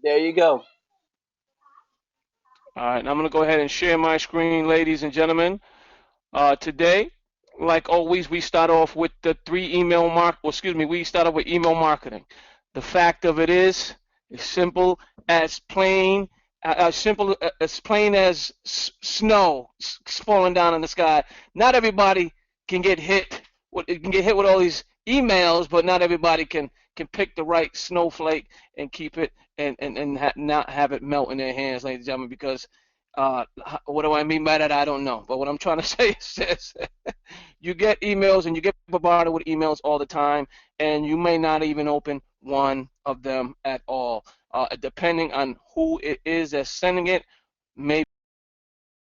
There you go. All right, and I'm going to go ahead and share my screen, ladies and gentlemen. Today, like always, we start off with the three email well, excuse me, we start off with email marketing. The fact of it is, as simple as as plain as snow falling down in the sky. Not everybody can get hit. Can get hit with all these emails, but not everybody can pick the right snowflake and keep it and not have it melt in their hands, ladies and gentlemen. Because what do I mean by that? I don't know. But what I'm trying to say is this: you get emails and you get bombarded with emails all the time, and you may not even open one of them at all. Depending on who it is that's sending it, maybe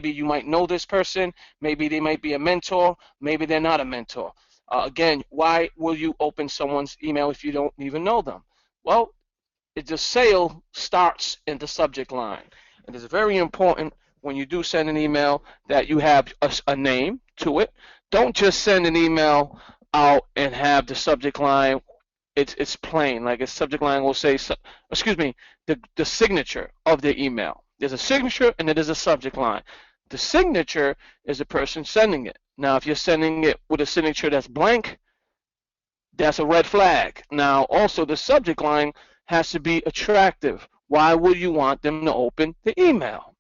you might know this person, maybe they might be a mentor, maybe they're not a mentor. Again, why will you open someone's email if you don't even know them? Well, the sale starts in the subject line. It is very important when you do send an email that you have a name to it. Don't just send an email out and have the subject line. It's plain. Like a subject line will say, excuse me, the signature of the email. There's a signature and then there's a subject line. The signature is the person sending it. Now, if you're sending it with a signature that's blank, that's a red flag. Now, also, the subject line has to be attractive. Why would you want them to open the email?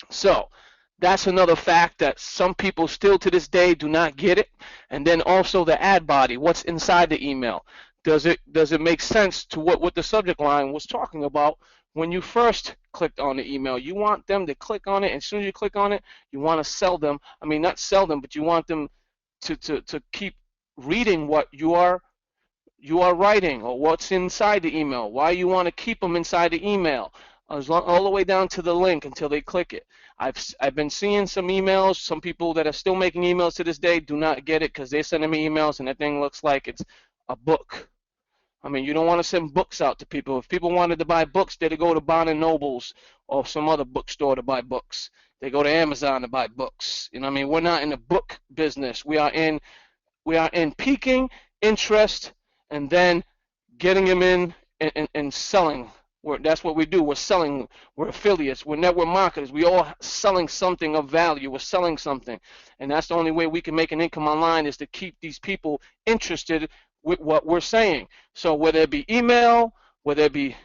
So, that's another fact that some people still to this day do not get it. And then also the ad body, what's inside the email. Does it make sense to what the subject line was talking about when you first clicked on the email? You want them to click on it, and as soon as you click on it, you want to sell them. I mean, not sell them, but you want them to keep reading what you are writing or what's inside the email. Why you want to keep them inside the email, all the way down to the link until they click it. I've been seeing some emails. Some people that are still making emails to this day do not get it because they're sending me emails and that thing looks like it's a book. I mean, you don't want to send books out to people. If people wanted to buy books, they'd go to Barnes and Nobles or some other bookstore to buy books. They go to Amazon to buy books. You know what I mean? We're not in the book business. We are in piquing interest and then getting them in and selling. That's what we do. We're selling. We're affiliates. We're network marketers. We all selling something of value. We're selling something, and that's the only way we can make an income online is to keep these people interested with what we're saying. So whether it be email, whether it be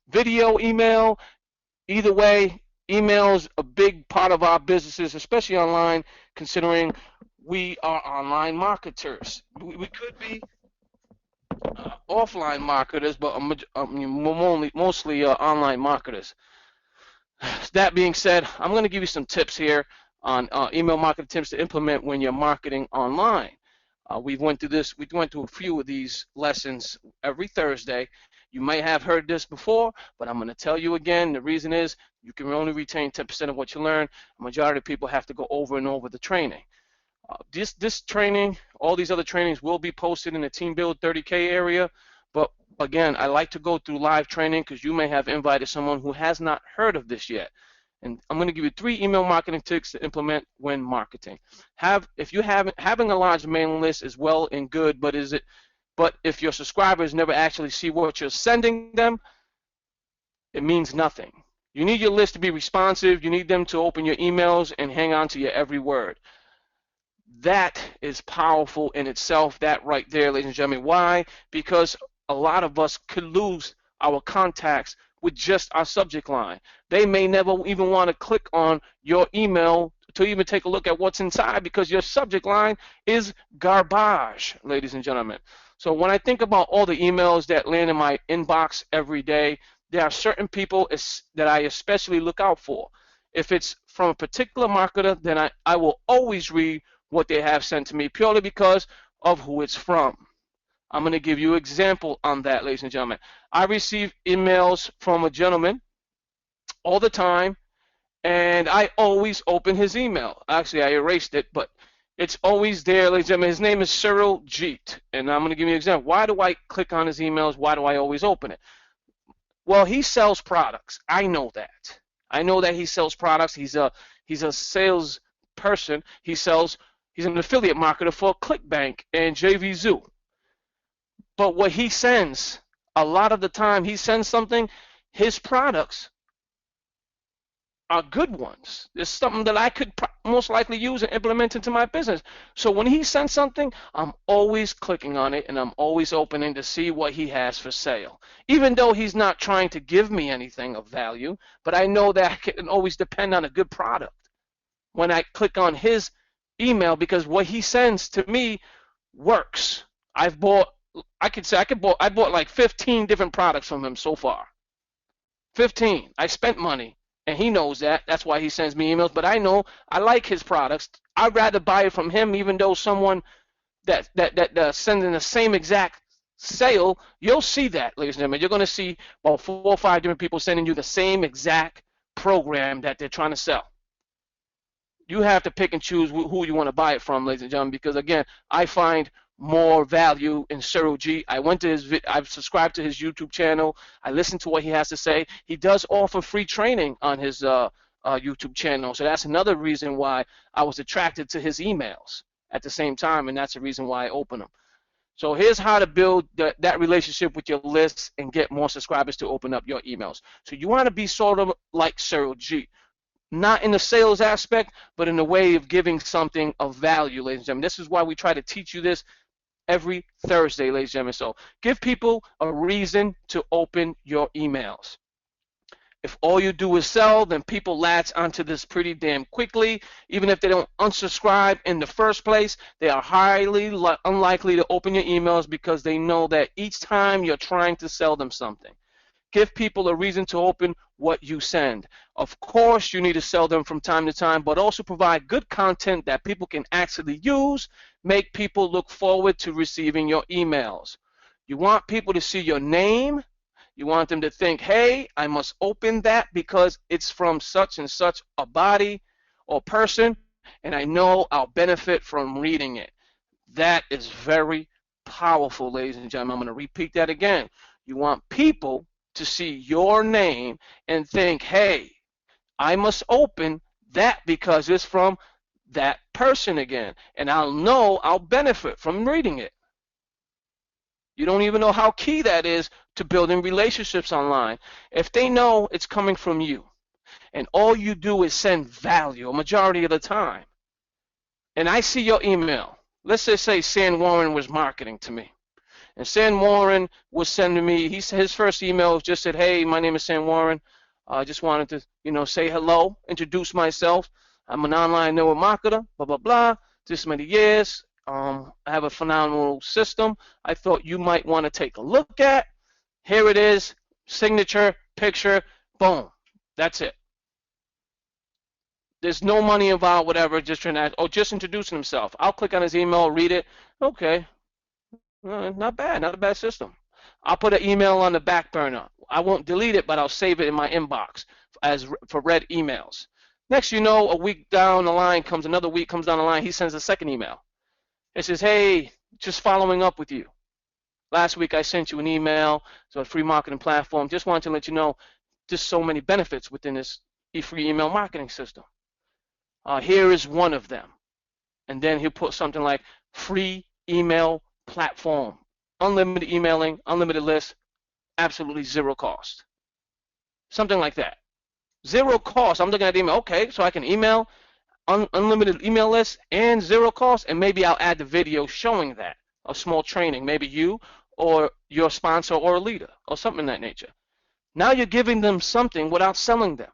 video email, either way, email is a big part of our businesses, especially online, considering we are online marketers. We could be offline marketers, but mostly online marketers. That being said, I'm going to give you some tips here on email marketing tips to implement when you're marketing online. We went through a few of these lessons every Thursday. You may have heard this before, but I'm going to tell you again. The reason is you can only retain 10% of what you learn. The majority of people have to go over and over the training. This training, all these other trainings will be posted in the Team Build 30K area, but again, I like to go through live training because you may have invited someone who has not heard of this yet. And I'm going to give you 3 email marketing tips to implement when marketing. If you having a large mailing list is well and good, but if your subscribers never actually see what you're sending them, it means nothing. You need your list to be responsive. You need them to open your emails and hang on to your every word. That is powerful in itself, that right there, ladies and gentlemen. Why? Because a lot of us could lose our contacts with just our subject line. They may never even want to click on your email to even take a look at what's inside because your subject line is garbage, ladies and gentlemen. So when I think about all the emails that land in my inbox every day, there are certain people that I especially look out for. If it's from a particular marketer, then I will always read what they have sent to me purely because of who it's from. I'm going to give you an example on that, ladies and gentlemen. I receive emails from a gentleman all the time, and I always open his email. Actually, I erased it, but it's always there, ladies and gentlemen. His name is Cyril Jeet, and I'm going to give you an example. Why do I click on his emails? Why do I always open it? Well, he sells products. I know that. I know that he sells products. He's a sales person. He's an affiliate marketer for ClickBank and JVZoo. But what he sends, a lot of the time he sends something, his products are good ones. It's something that I could most likely use and implement into my business. So when he sends something, I'm always clicking on it and I'm always opening to see what he has for sale. Even though he's not trying to give me anything of value, but I know that I can always depend on a good product when I click on his email, because what he sends to me works. I bought like 15 different products from him so far. 15. I spent money. And he knows that. That's why he sends me emails. But I know I like his products. I'd rather buy it from him, even though someone that sending the same exact sale. You'll see that, ladies and gentlemen. You're going to see about 4 or 5 different people sending you the same exact program that they're trying to sell. You have to pick and choose who you want to buy it from, ladies and gentlemen, because again, I find more value in Cyril G. I've subscribed to his YouTube channel. I listen to what he has to say. He does offer free training on his YouTube channel, so that's another reason why I was attracted to his emails at the same time, and that's the reason why I open them. So here's how to build that relationship with your lists and get more subscribers to open up your emails. So you want to be sort of like Cyril G. Not in the sales aspect, but in the way of giving something of value, ladies and gentlemen. This is why we try to teach you this every Thursday, ladies and gentlemen. So give people a reason to open your emails. If all you do is sell, then people latch onto this pretty damn quickly. Even if they don't unsubscribe in the first place, they are highly unlikely to open your emails because they know that each time you're trying to sell them something. Give people a reason to open what you send. Of course, you need to sell them from time to time, but also provide good content that people can actually use. Make people look forward to receiving your emails. You want people to see your name. You want them to think, hey, I must open that because it's from such and such a body or person, and I know I'll benefit from reading it. That is very powerful, ladies and gentlemen. I'm going to repeat that again. You want people to see your name and think, hey, I must open that because it's from that person again, and I'll know I'll benefit from reading it. You don't even know how key that is to building relationships online. If they know it's coming from you, and all you do is send value a majority of the time, and I see your email, let's just say San Warren was marketing to me. And San Warren was sending me, his first email just said, hey, my name is San Warren. I just wanted to, say hello, introduce myself. I'm an online network marketer, blah, blah, blah, this many years. I have a phenomenal system I thought you might want to take a look at. Here it is, signature, picture, boom. That's it. There's no money involved, whatever, just introducing himself. I'll click on his email, read it. Okay. Not bad, not a bad system. I'll put an email on the back burner. I won't delete it, but I'll save it in my inbox for read emails. Next, a week down the line another week comes down the line, he sends a second email. It says, hey, just following up with you. Last week I sent you an email, so a free marketing platform. Just wanted to let you know there's so many benefits within this free email marketing system. Here is one of them. And then he'll put something like free email platform, unlimited emailing, unlimited list, absolutely zero cost. Something like that. Zero cost. I'm looking at the email. Okay, so I can email, unlimited email list, and zero cost, and maybe I'll add the video showing that, a small training, maybe you or your sponsor or a leader or something of that nature. Now you're giving them something without selling them.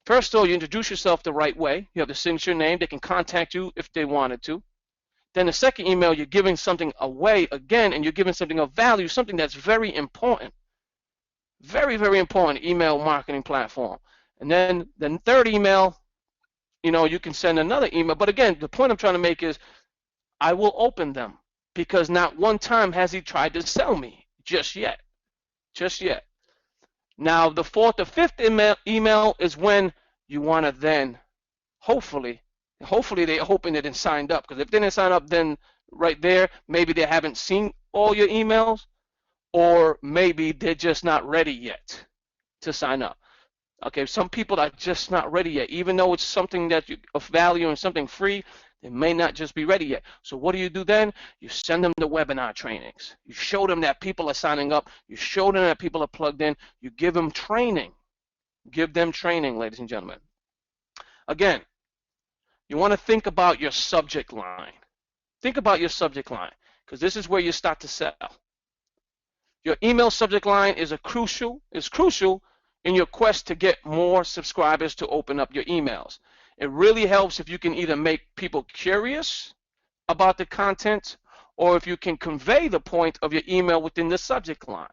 First of all, you introduce yourself the right way. You have the signature name. They can contact you if they wanted to. Then the second email, you're giving something away again, and you're giving something of value, something that's very important. Very, very important email marketing platform. And then the third email, you can send another email. But again, the point I'm trying to make is I will open them because not one time has he tried to sell me just yet. Just yet. Now, the fourth or fifth email is when you want to then hopefully they're hoping they didn't signed up, because if they didn't sign up, then right there, maybe they haven't seen all your emails, or maybe they're just not ready yet to sign up. Okay, some people are just not ready yet. Even though it's something that of value and something free, They may not just be ready yet. So what do you do then? You send them the webinar trainings. You show them that people are signing up. You show them that people are plugged in. You give them training. Give them training, ladies and gentlemen. Again, you want to think about your subject line. Think about your subject line, because this is where you start to sell. Your email subject line is crucial in your quest to get more subscribers to open up your emails. It really helps if you can either make people curious about the content, or if you can convey the point of your email within the subject line.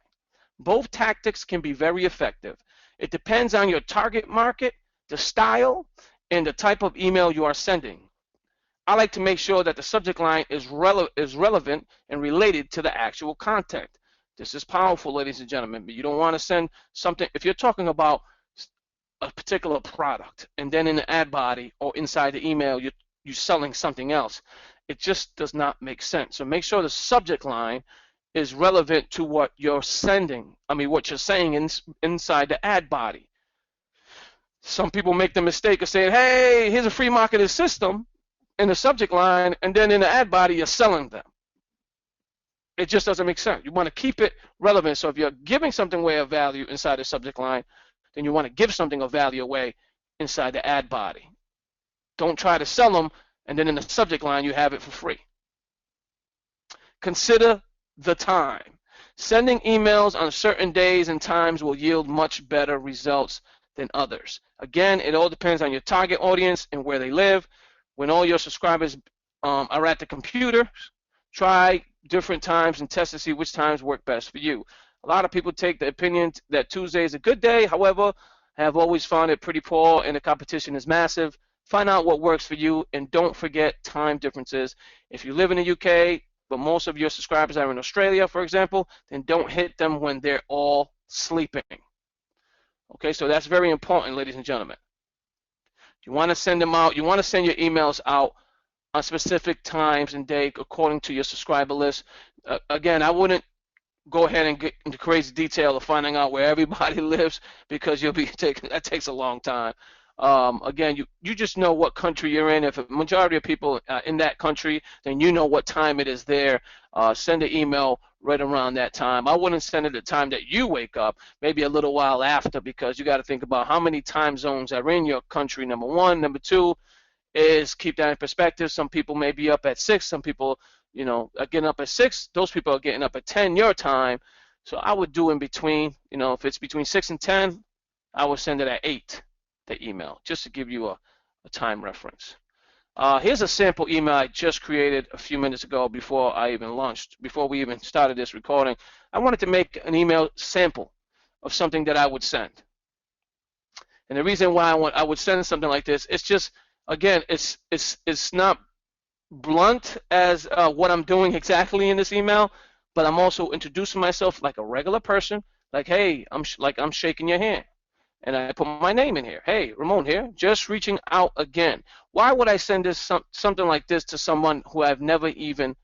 Both tactics can be very effective. It depends on your target market, the style, and the type of email you are sending. I like to make sure that the subject line is relevant and related to the actual content. This is powerful, ladies and gentlemen, but you don't want to send something, if you're talking about a particular product, and then in the ad body or inside the email you're selling something else, it just does not make sense. So make sure the subject line is relevant to what you're sending, what you're saying inside the ad body. Some people make the mistake of saying, hey, here's a free marketing system in the subject line, and then in the ad body you're selling them. It just doesn't make sense. You want to keep it relevant. So if you're giving something away of value inside the subject line, then you want to give something of value away inside the ad body. Don't try to sell them, and then in the subject line you have it for free. Consider the time. Sending emails on certain days and times will yield much better results than others. Again, it all depends on your target audience and where they live. When all your subscribers are at the computer, try different times and test to see which times work best for you. A lot of people take the opinion that Tuesday is a good day. However, I have always found it pretty poor, and the competition is massive. Find out what works for you, and don't forget time differences. If you live in the UK, but most of your subscribers are in Australia, for example, then don't hit them when they're all sleeping. Okay, so that's very important, ladies and gentlemen. You want to send them out. You want to send your emails out on specific times and day according to your subscriber list. Again, I wouldn't go ahead and get into crazy detail of finding out where everybody lives, because that takes a long time. Again, you just know what country you're in. If a majority of people in that country, then you know what time it is there. Send an email right around that time. I wouldn't send it at the time that you wake up, maybe a little while after, because you got to think about how many time zones are in your country, number one. Number two is keep that in perspective. Some people may be up at 6. Some people, are getting up at 6. Those people are getting up at 10 your time. So I would do in between. If it's between 6 and 10, I would send it at 8. The email, just to give you a time reference. Here's a sample email I just created a few minutes ago before we even started this recording. I wanted to make an email sample of something that I would send. And the reason why I would send something like this, it's just, again, it's not blunt as what I'm doing exactly in this email, but I'm also introducing myself like a regular person, like, hey, I'm shaking your hand. And I put my name in here. Hey, Ramon here, just reaching out again. Why would I send this something like this to someone who I've never even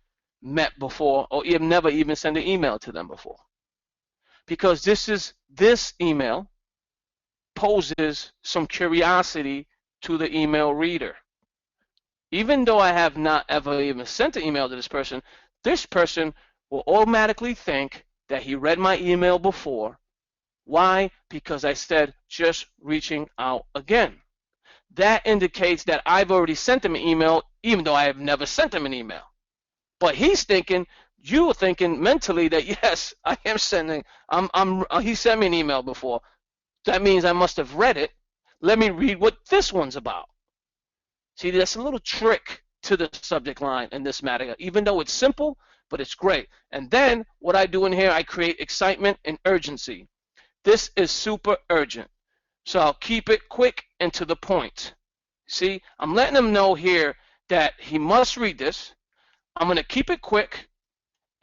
met before, or never even sent an email to them before? Because this email poses some curiosity to the email reader. Even though I have not ever even sent an email to this person will automatically think that he read my email before. Why? Because I said just reaching out again. That indicates that I've already sent him an email, even though I have never sent him an email. But he's thinking, you are thinking mentally that yes, I am sending. He sent me an email before. That means I must have read it. Let me read what this one's about. See, that's a little trick to the subject line in this matter, even though it's simple, but it's great. And then what I do in here, I create excitement and urgency. This is super urgent, so I'll keep it quick and to the point. See, I'm letting them know here that he must read this. I'm going to keep it quick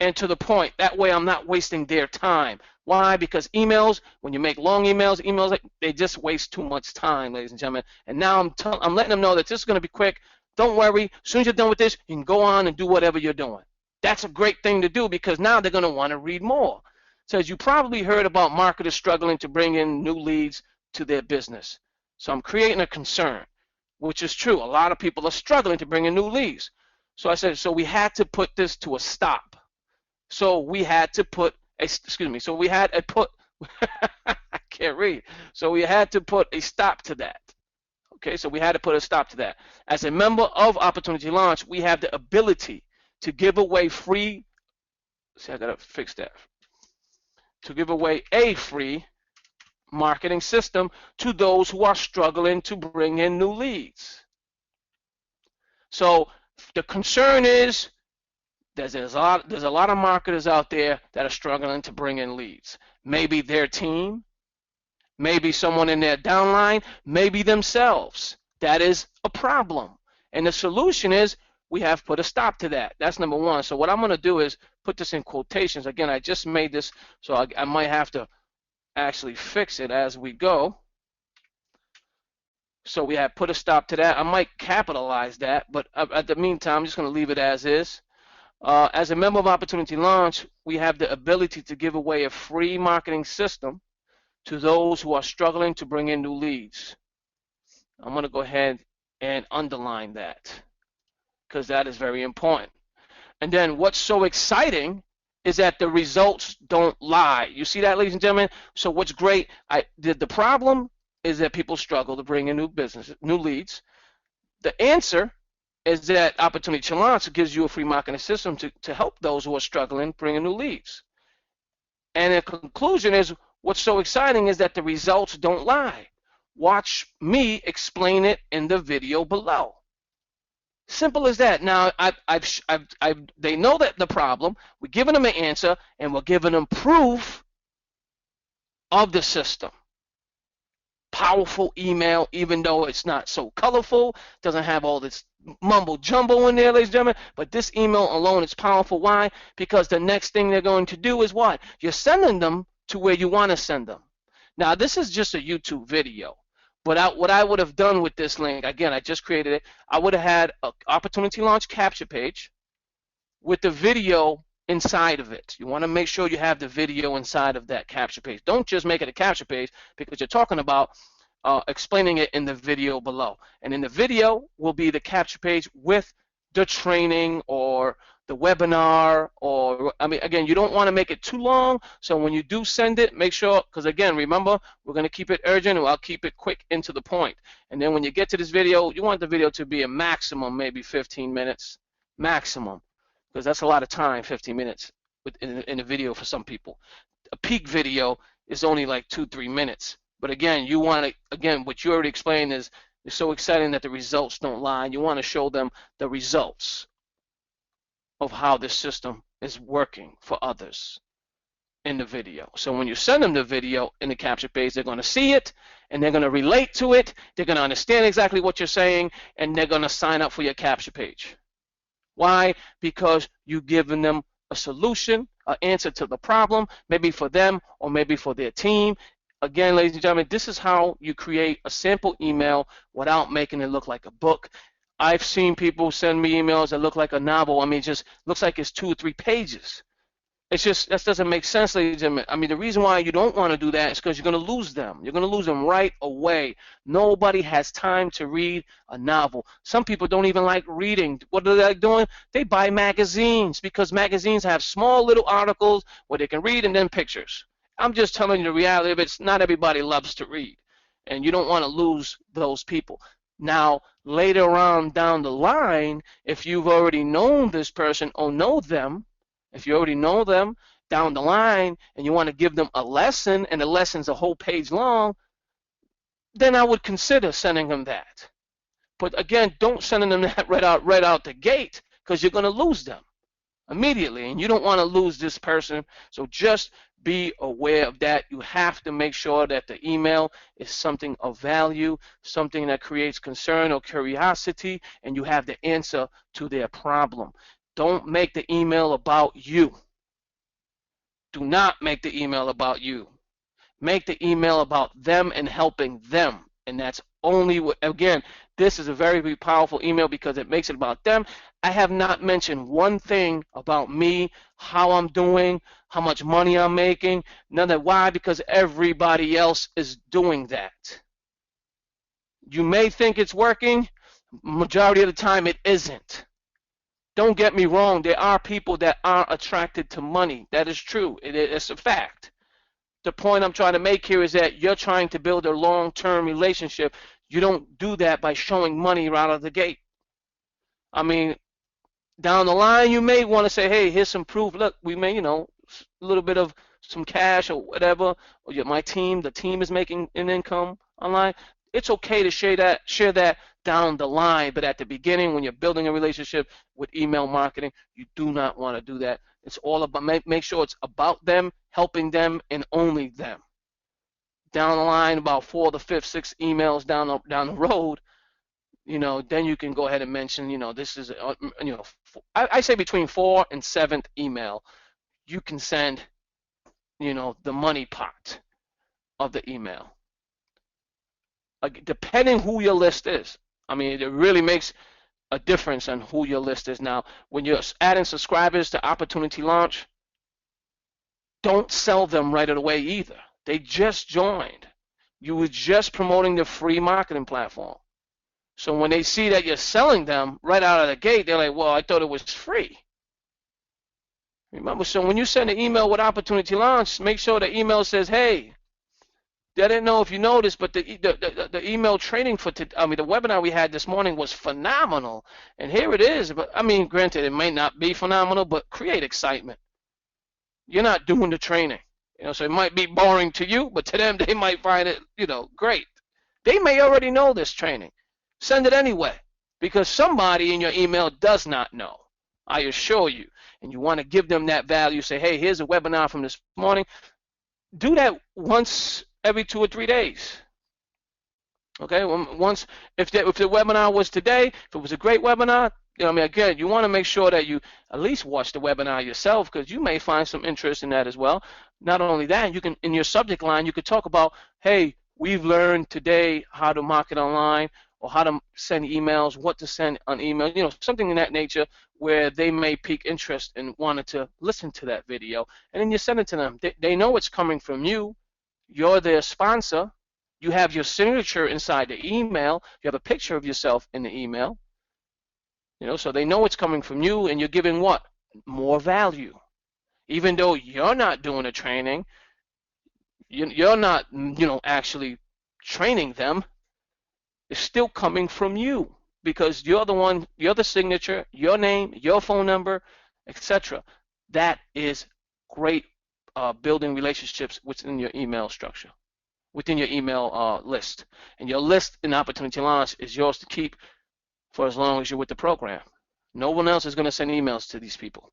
and to the point. That way I'm not wasting their time. Why? Because emails, when you make long emails, they just waste too much time, ladies and gentlemen. And now I'm letting them know that this is going to be quick. Don't worry. As soon as you're done with this, you can go on and do whatever you're doing. That's a great thing to do, because now they're going to want to read more. Says you probably heard about marketers struggling to bring in new leads to their business. So I'm creating a concern. which is true. A lot of people are struggling to bring in new leads. So I said, so we had to put this to a stop. So we had to put a, excuse me, so we had to put, I can't read. So we had to put a stop to that. Okay, so we had to put a stop to that. As a member of Opportunity Launch, we have the ability to give away free, see, I gotta fix that, to give away a free marketing system to those who are struggling to bring in new leads. So the concern is there's a lot of marketers out there that are struggling to bring in leads. Maybe their team, maybe someone in their downline, maybe themselves. That is a problem. And the solution is we have put a stop to that. That's number one. So what I'm going to do is put this in quotations. Again, I just made this, so I might have to actually fix it as we go. So we have put a stop to that. I might capitalize that, but at the meantime, I'm just going to leave it as is. As a member of Opportunity Launch, we have the ability to give away a free marketing system to those who are struggling to bring in new leads. I'm going to go ahead and underline that because that is very important. And then what's so exciting is that the results don't lie. You see that, ladies and gentlemen? So what's great, the problem is that people struggle to bring in new leads. The answer is that Opportunity Launch gives you a free marketing system to help those who are struggling bring in new leads. And the conclusion is what's so exciting is that the results don't lie. Watch me explain it in the video below. Simple as that. Now, they know that the problem. We're giving them an answer, and we're giving them proof of the system. Powerful email, even though it's not so colorful, doesn't have all this mumbo jumbo in there, ladies and gentlemen, but this email alone is powerful. Why? Because the next thing they're going to do is what? You're sending them to where you want to send them. Now, this is just a YouTube video. But what I would have done with this link, again, I just created it, I would have had an Opportunity Launch capture page with the video inside of it. You want to make sure you have the video inside of that capture page. Don't just make it a capture page because you're talking about explaining it in the video below. And in the video will be the capture page with the training or the webinar, or I mean, again, you don't want to make it too long, so when you do send it, make sure, because again, remember, we're going to keep it urgent, and I'll keep it quick and to the point. And then when you get to this video, you want the video to be a maximum, maybe 15 minutes, maximum, because that's a lot of time, 15 minutes in a video for some people. A peak video is only like 2-3 minutes. But again, you want to, again, what you already explained is so exciting that the results don't lie. You want to show them the results of how this system is working for others in the video. So when you send them the video in the capture page, they're going to see it, and they're going to relate to it, they're going to understand exactly what you're saying, and they're going to sign up for your capture page. Why? Because you've given them a solution, an answer to the problem, maybe for them or maybe for their team. Again, ladies and gentlemen, this is how you create a sample email without making it look like a book. I've seen people send me emails that look like a novel. I mean, it just looks like it's 2 or 3 pages. It's just, that doesn't make sense, ladies and gentlemen. I mean, the reason why you don't want to do that is because you're going to lose them. You're going to lose them right away. Nobody has time to read a novel. Some people don't even like reading. What are they like doing? They buy magazines because magazines have small little articles where they can read and then pictures. I'm just telling you the reality of it. Not everybody loves to read, and you don't want to lose those people. Now, later on down the line, if you've already known this person or know them, if you already know them down the line and you want to give them a lesson, and the lesson's a whole page long, then I would consider sending them that. But again, don't send them that right out the gate, because you're going to lose them immediately, and you don't want to lose this person. So just be aware of that. You have to make sure that the email is something of value, something that creates concern or curiosity, and you have the answer to their problem. Don't make the email about you. Do not make the email about you. Make the email about them and helping them. And that's only what, again, this is a very, very powerful email because it makes it about them. I have not mentioned one thing about me, how I'm doing, how much money I'm making, none of that. Why? Because everybody else is doing that. You may think it's working, Majority of the time, it isn't. Don't get me wrong. There are people that are attracted to money. That is true. It's a fact. The point I'm trying to make here is that you're trying to build a long-term relationship. You don't do that by showing money right out of the gate. I mean, down the line, you may want to say, hey, here's some proof. Look, we may, a little bit of some cash or whatever. Or the team is making an income online. It's okay to share that down the line, but at the beginning, when you're building a relationship with email marketing, you do not want to do that. It's all about, make sure it's about them, helping them, and only them. Down the line, about 4, the 5th, 6th emails down the road, then you can go ahead and mention, this is, I say between 4th and 7th email, you can send, the money part of the email. Depending who your list is. I mean, it really makes a difference on who your list is. Now, when you're adding subscribers to Opportunity Launch, don't sell them right away either. They just joined. You were just promoting the free marketing platform. So when they see that you're selling them right out of the gate, they're like, well, I thought it was free. Remember, so when you send an email with Opportunity Launch, make sure the email says, hey, I didn't know if you noticed, but the email training the webinar we had this morning was phenomenal. And here it is. But I mean, granted, it may not be phenomenal, but create excitement. You're not doing the training. So it might be boring to you, but to them, they might find it, great. They may already know this training. Send it anyway, because somebody in your email does not know. I assure you. And you want to give them that value. Say, hey, here's a webinar from this morning. Do that once every 2 or 3 days. Okay, once if the webinar was today, if it was a great webinar, again, you want to make sure that you at least watch the webinar yourself, because you may find some interest in that as well. Not only that, you can, in your subject line, you could talk about, hey, we've learned today how to market online, or how to send emails, what to send on email, something in that nature, where they may pique interest and wanted to listen to that video, and then you send it to them. They know it's coming from you. You're their sponsor. You have your signature inside the email. You have a picture of yourself in the email. So they know it's coming from you, and you're giving what? More value. Even though you're not doing the training, you're not, actually training them. It's still coming from you, because you're the one, you're the signature, your name, your phone number, etc. That is great building relationships within your email structure, within your email list. And your list in Opportunity Launch is yours to keep for as long as you're with the program. No one else is going to send emails to these people.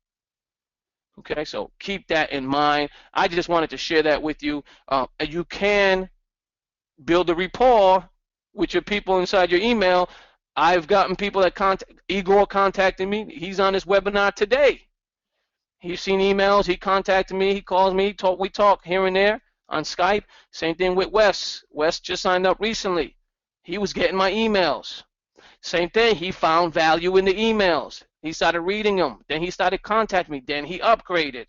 Okay, so keep that in mind. I just wanted to share that with you. You can build a rapport with your people inside your email. I've gotten people that Igor contacted me. He's on this webinar today. He's seen emails. He contacted me. He calls me. We talk here and there on Skype. Same thing with Wes. Wes just signed up recently. He was getting my emails. Same thing. He found value in the emails. He started reading them. Then he started contacting me. Then he upgraded.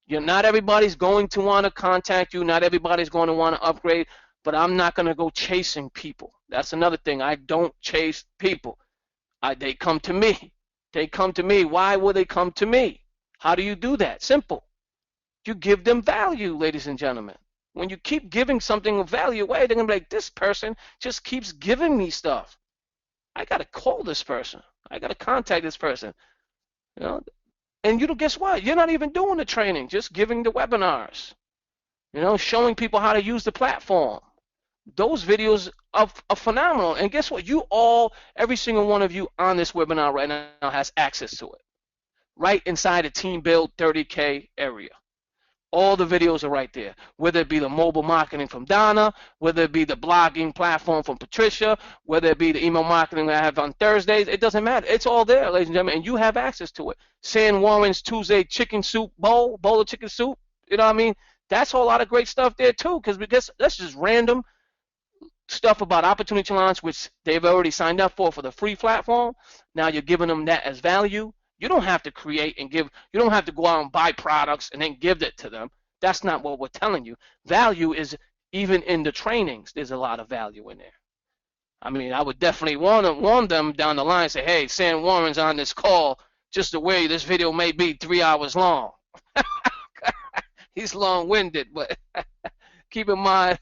Not everybody's going to want to contact you. Not everybody's going to want to upgrade. But I'm not going to go chasing people. That's another thing. I don't chase people. They come to me. They come to me. Why will they come to me? How do you do that? Simple. You give them value, ladies and gentlemen. When you keep giving something of value away, they're going to be like, this person just keeps giving me stuff. I got to call this person. I got to contact this person. And guess what? You're not even doing the training, just giving the webinars. Showing people how to use the platform. Those videos are phenomenal. And guess what? Every single one of you on this webinar right now has access to it. Right inside the Team Build 30K area. All the videos are right there. Whether it be the mobile marketing from Donna, whether it be the blogging platform from Patricia, whether it be the email marketing that I have on Thursdays, it doesn't matter. It's all there, ladies and gentlemen, and you have access to it. San Warren's Tuesday chicken soup bowl of chicken soup, That's a whole lot of great stuff there too, because that's just random stuff about Opportunity Launch, which they've already signed up for the free platform. Now you're giving them that as value. You don't have to create and give. You don't have to go out and buy products and then give it to them. That's not what we're telling you. Value is even in the trainings. There's a lot of value in there. I mean, I would definitely warn them down the line, say, hey, Sam Warren's on this call, just the way this video may be 3 hours long. He's long-winded, but keep in mind,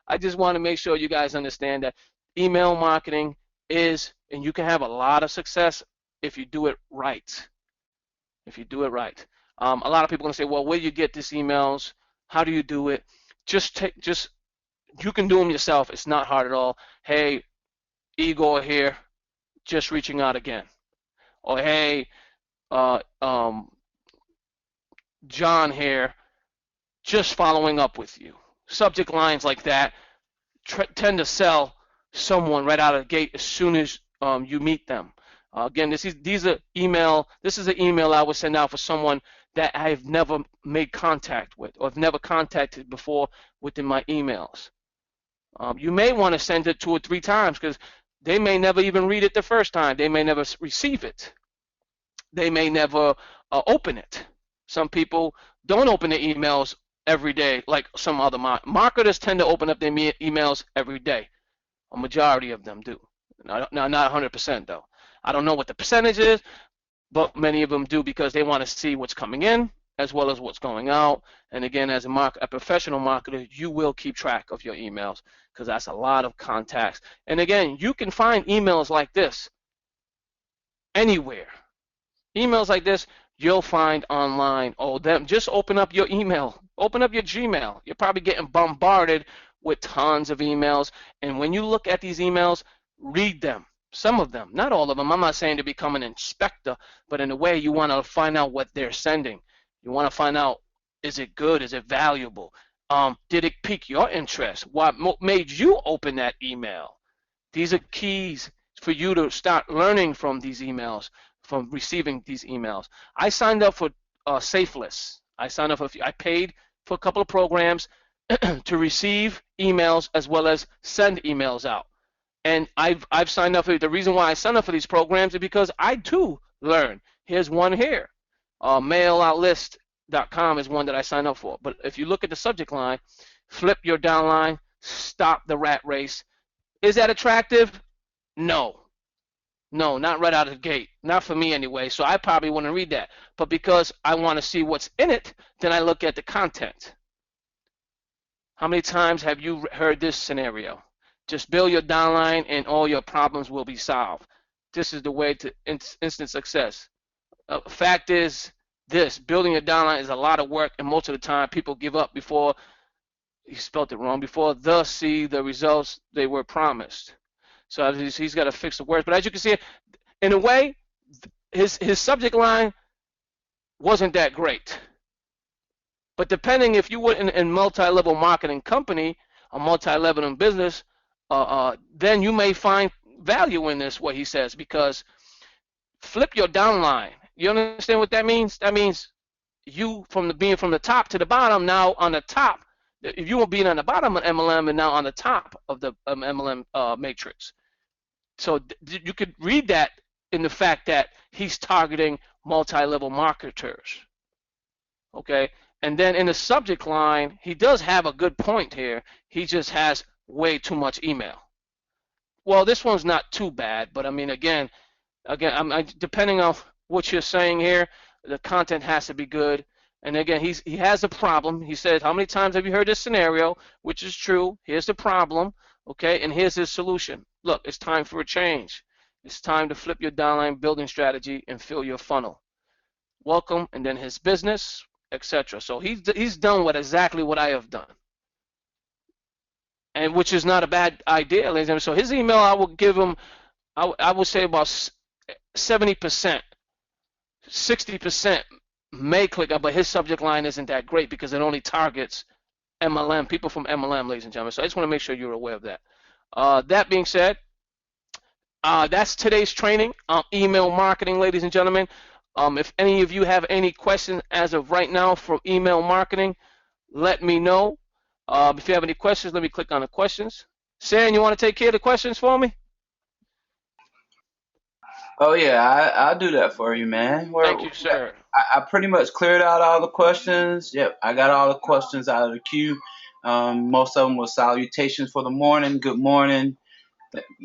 I just want to make sure you guys understand that email marketing is, and you can have a lot of success if you do it right. If you do it right. A lot of people are going to say, well, where do you get these emails? How do you do it? Just you can do them yourself. It's not hard at all. Hey, Igor here, just reaching out again. Or hey, uh, um, John here, just following up with you. Subject lines like that tend to sell someone right out of the gate as soon as you meet them. Again, these are email. This is an email I would send out for someone that I've never made contact with or have never contacted before within my emails. You may want to send it 2 or 3 times because they may never even read it the first time. They may never receive it. They may never open it. Some people don't open their emails every day like some other marketers tend to open up their emails every day. A majority of them do. Not 100% though. I don't know what the percentage is, but many of them do because they want to see what's coming in as well as what's going out. And again, as a professional marketer, you will keep track of your emails because that's a lot of contacts. And again, you can find emails like this anywhere. Emails like this you'll find online. Oh, them. Just open up your email. Open up your Gmail. You're probably getting bombarded with tons of emails. And when you look at these emails, read them. Some of them, not all of them. I'm not saying to become an inspector, but in a way you want to find out what they're sending. You want to find out, is it good? Is it valuable? Did it pique your interest? What made you open that email? These are keys for you to start learning from these emails, from receiving these emails. I signed up for SafeList. I paid for a couple of programs to receive emails as well as send emails out. And I've signed up for the reason why I signed up for these programs is because I too learn. Here's one here. Mailoutlist.com is one that I signed up for. But if you look at the subject line, flip your downline, stop the rat race. Is that attractive? No. No, not right out of the gate. Not for me anyway. So I probably wouldn't read that. But because I want to see what's in it, then I look at the content. How many times have you heard this scenario? Just build your downline and all your problems will be solved. This is the way to instant success. Fact is this, building a downline is a lot of work, and most of the time people give up before, he spelled it wrong, before they see the results they were promised. So he's got to fix the words. But as you can see, in a way, his subject line wasn't that great. But depending if you were in multi-level marketing company, a multi-level in business, then you may find value in this, what he says, because flip your downline. You understand what that means? That means you being from the top to the bottom, now on the top. If you were being on the bottom of MLM and now on the top of the MLM matrix. So you could read that in the fact that he's targeting multi-level marketers. Okay? And then in the subject line, he does have a good point here. He just has way too much email. Well, this one's not too bad, but I mean, again, depending on what you're saying here, the content has to be good. And again, he has a problem. He said, how many times have you heard this scenario? Which is true. Here's the problem, okay? And here's his solution. Look, it's time for a change. It's time to flip your downline building strategy and fill your funnel. Welcome, and then his business, etc. So he's done exactly what I have done, and which is not a bad idea, ladies and gentlemen. So his email, I will give him, I would say about 70%, 60% may click up, but his subject line isn't that great because it only targets MLM, people from MLM, ladies and gentlemen. So I just want to make sure you're aware of that. That being said, that's today's training on email marketing, ladies and gentlemen. If any of you have any questions as of right now for email marketing, let me know. If you have any questions, let me click on the questions. Sam, you want to take care of the questions for me? Oh yeah, I'll do that for you, man. Thank you, sir. I pretty much cleared out all the questions. Yep, I got all the questions out of the queue. Most of them were salutations for the morning. Good morning.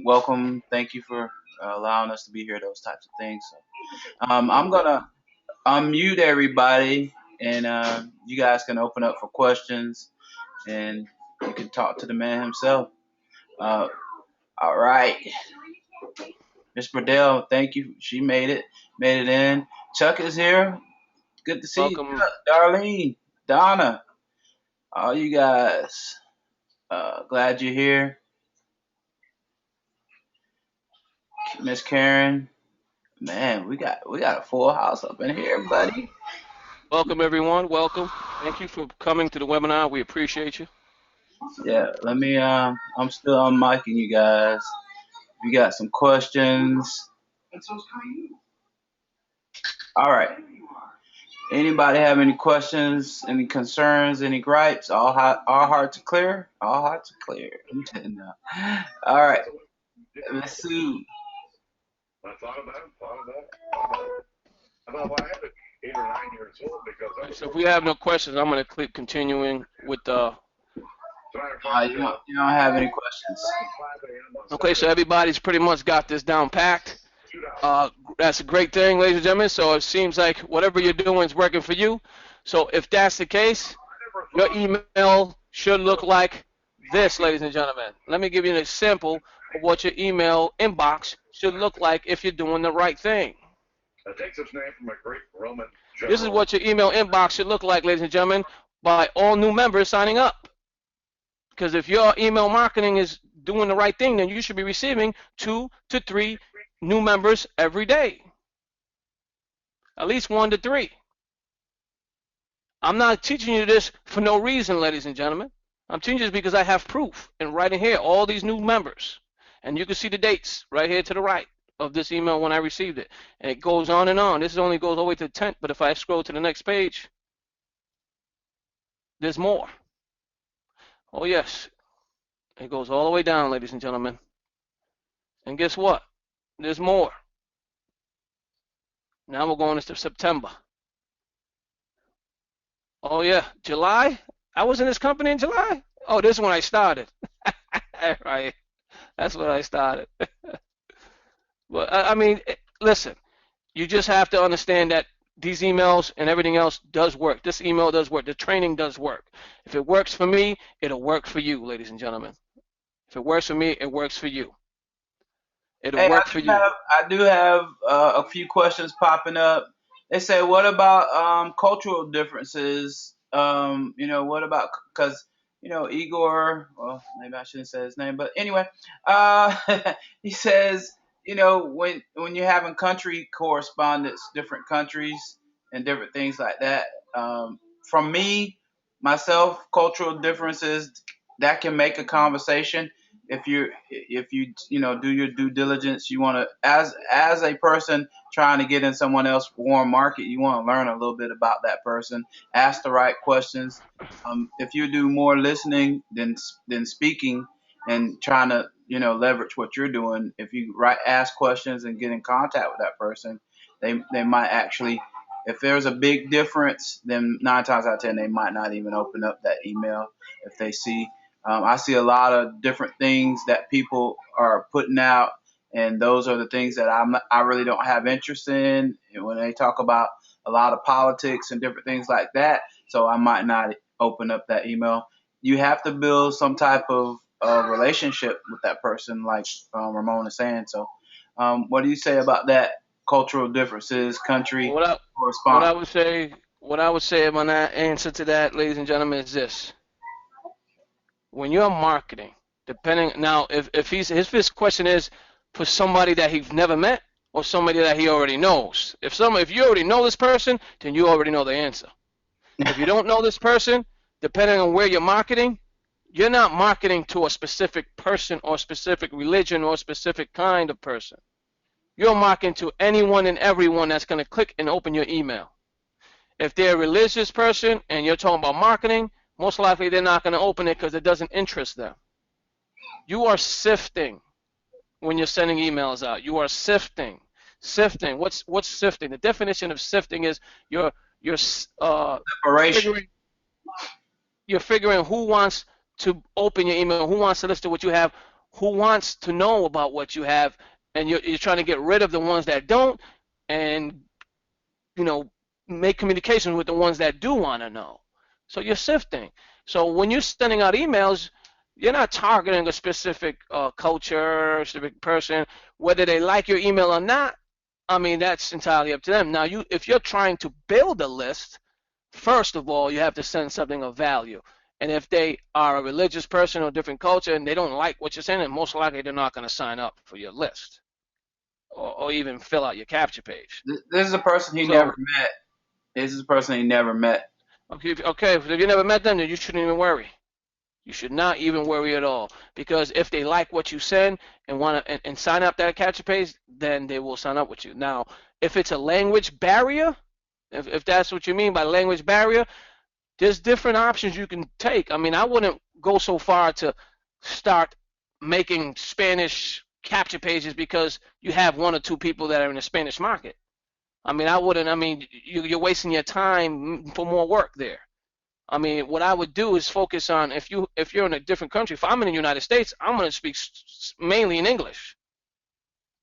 welcome. Thank you for allowing us to be here. Those types of things. So, I'm gonna unmute everybody, and you guys can open up for questions, and you can talk to the man himself. Uh, all right, Miss Burdell, thank you. She made it in. Chuck is here. Good to see you, Welcome. Chuck. Darlene, Donna, all you guys. Glad you're here. Miss Karen, man, we got a full house up in here, buddy. Welcome, everyone. Welcome. Thank you for coming to the webinar. We appreciate you. Yeah, let me. I'm still on micing you guys. We got some questions. All right. Anybody have any questions, any concerns, any gripes? All hearts are clear. All hearts are clear. No. All right. Miss Sue. I thought about it. I thought, well, I had it 8 or 9 years old because So if we have no questions, I'm going to click continuing with the. You don't have any questions. Okay, so everybody's pretty much got this down packed. That's a great thing, ladies and gentlemen. So it seems like whatever you're doing is working for you. So if that's the case, your email should look like this, ladies and gentlemen. Let me give you an example of what your email inbox should look like if you're doing the right thing. It takes its name from a Greek Roman general. This is what your email inbox should look like, ladies and gentlemen, by all new members signing up. Because if your email marketing is doing the right thing, then you should be receiving 2 to 3 new members every day. At least 1 to 3. I'm not teaching you this for no reason, ladies and gentlemen. I'm teaching you this because I have proof in writing here, all these new members. And you can see the dates right here to the right of this email when I received it. And it goes on and on. This only goes all the way to the 10th, but if I scroll to the next page, there's more. Oh, yes. It goes all the way down, ladies and gentlemen. And guess what? There's more. Now we're going into September. Oh, yeah. July? I was in this company in July? Oh, this is when I started. Right. That's when I started. But, I mean, listen. You just have to understand that these emails and everything else does work. This email does work. The training does work. If it works for me, it'll work for you, ladies and gentlemen. If it works for me, it works for you. It'll work for you. I do have a few questions popping up. They say, what about cultural differences? What about, because Igor, well, maybe I shouldn't say his name, but anyway, uh, he says, when you're having country correspondence, different countries and different things like that. From me, myself, cultural differences that can make a conversation if you do your due diligence. You want to, as a person trying to get in someone else's warm market, you want to learn a little bit about that person, ask the right questions. If you do more listening than speaking, and trying to leverage what you're doing, if you ask questions and get in contact with that person, they might actually, if there's a big difference, then 9 times out of 10 they might not even open up that email if they see. I see a lot of different things that people are putting out, and those are the things that I really don't have interest in. And when they talk about a lot of politics and different things like that, so I might not open up that email. You have to build some type of relationship with that person, like Ramon is saying. So, what do you say about that? Cultural differences, country What I, what I correspondence. would say, what I would say in my answer to that, ladies and gentlemen, is this: when you're marketing, depending now, if his question is for somebody that he's never met or somebody that he already knows. If you already know this person, then you already know the answer. If you don't know this person, depending on where you're marketing, you're not marketing to a specific person or specific religion or specific kind of person. You're marketing to anyone and everyone that's going to click and open your email. If they're a religious person and you're talking about marketing, most likely they're not going to open it because it doesn't interest them. You are sifting when you're sending emails out. You are sifting. Sifting. What's sifting? The definition of sifting is you're Separation. figuring who wants to open your email, who wants to listen to what you have, who wants to know about what you have, and you're trying to get rid of the ones that don't, and you know, make communication with the ones that do want to know. So you're sifting. So when you're sending out emails, you're not targeting a specific culture, a specific person, whether they like your email or not. I mean, that's entirely up to them. Now, if you're trying to build a list, first of all, you have to send something of value. And if they are a religious person or a different culture and they don't like what you're saying, then most likely they're not going to sign up for your list or even fill out your capture page. This is a person he never So, met. This is a person he never met. okay, if you never met them, then you shouldn't even worry. You should not even worry at all, because if they like what you send and want to and sign up that capture page, then they will sign up with you. Now, if it's a language barrier, if that's what you mean by language barrier, there's different options you can take. I mean, I wouldn't go so far to start making Spanish capture pages because you have one or two people that are in the Spanish market. I mean, I wouldn't. I mean, you're wasting your time for more work there. I mean, what I would do is focus on if you're in a different country. If I'm in the United States, I'm going to speak mainly in English.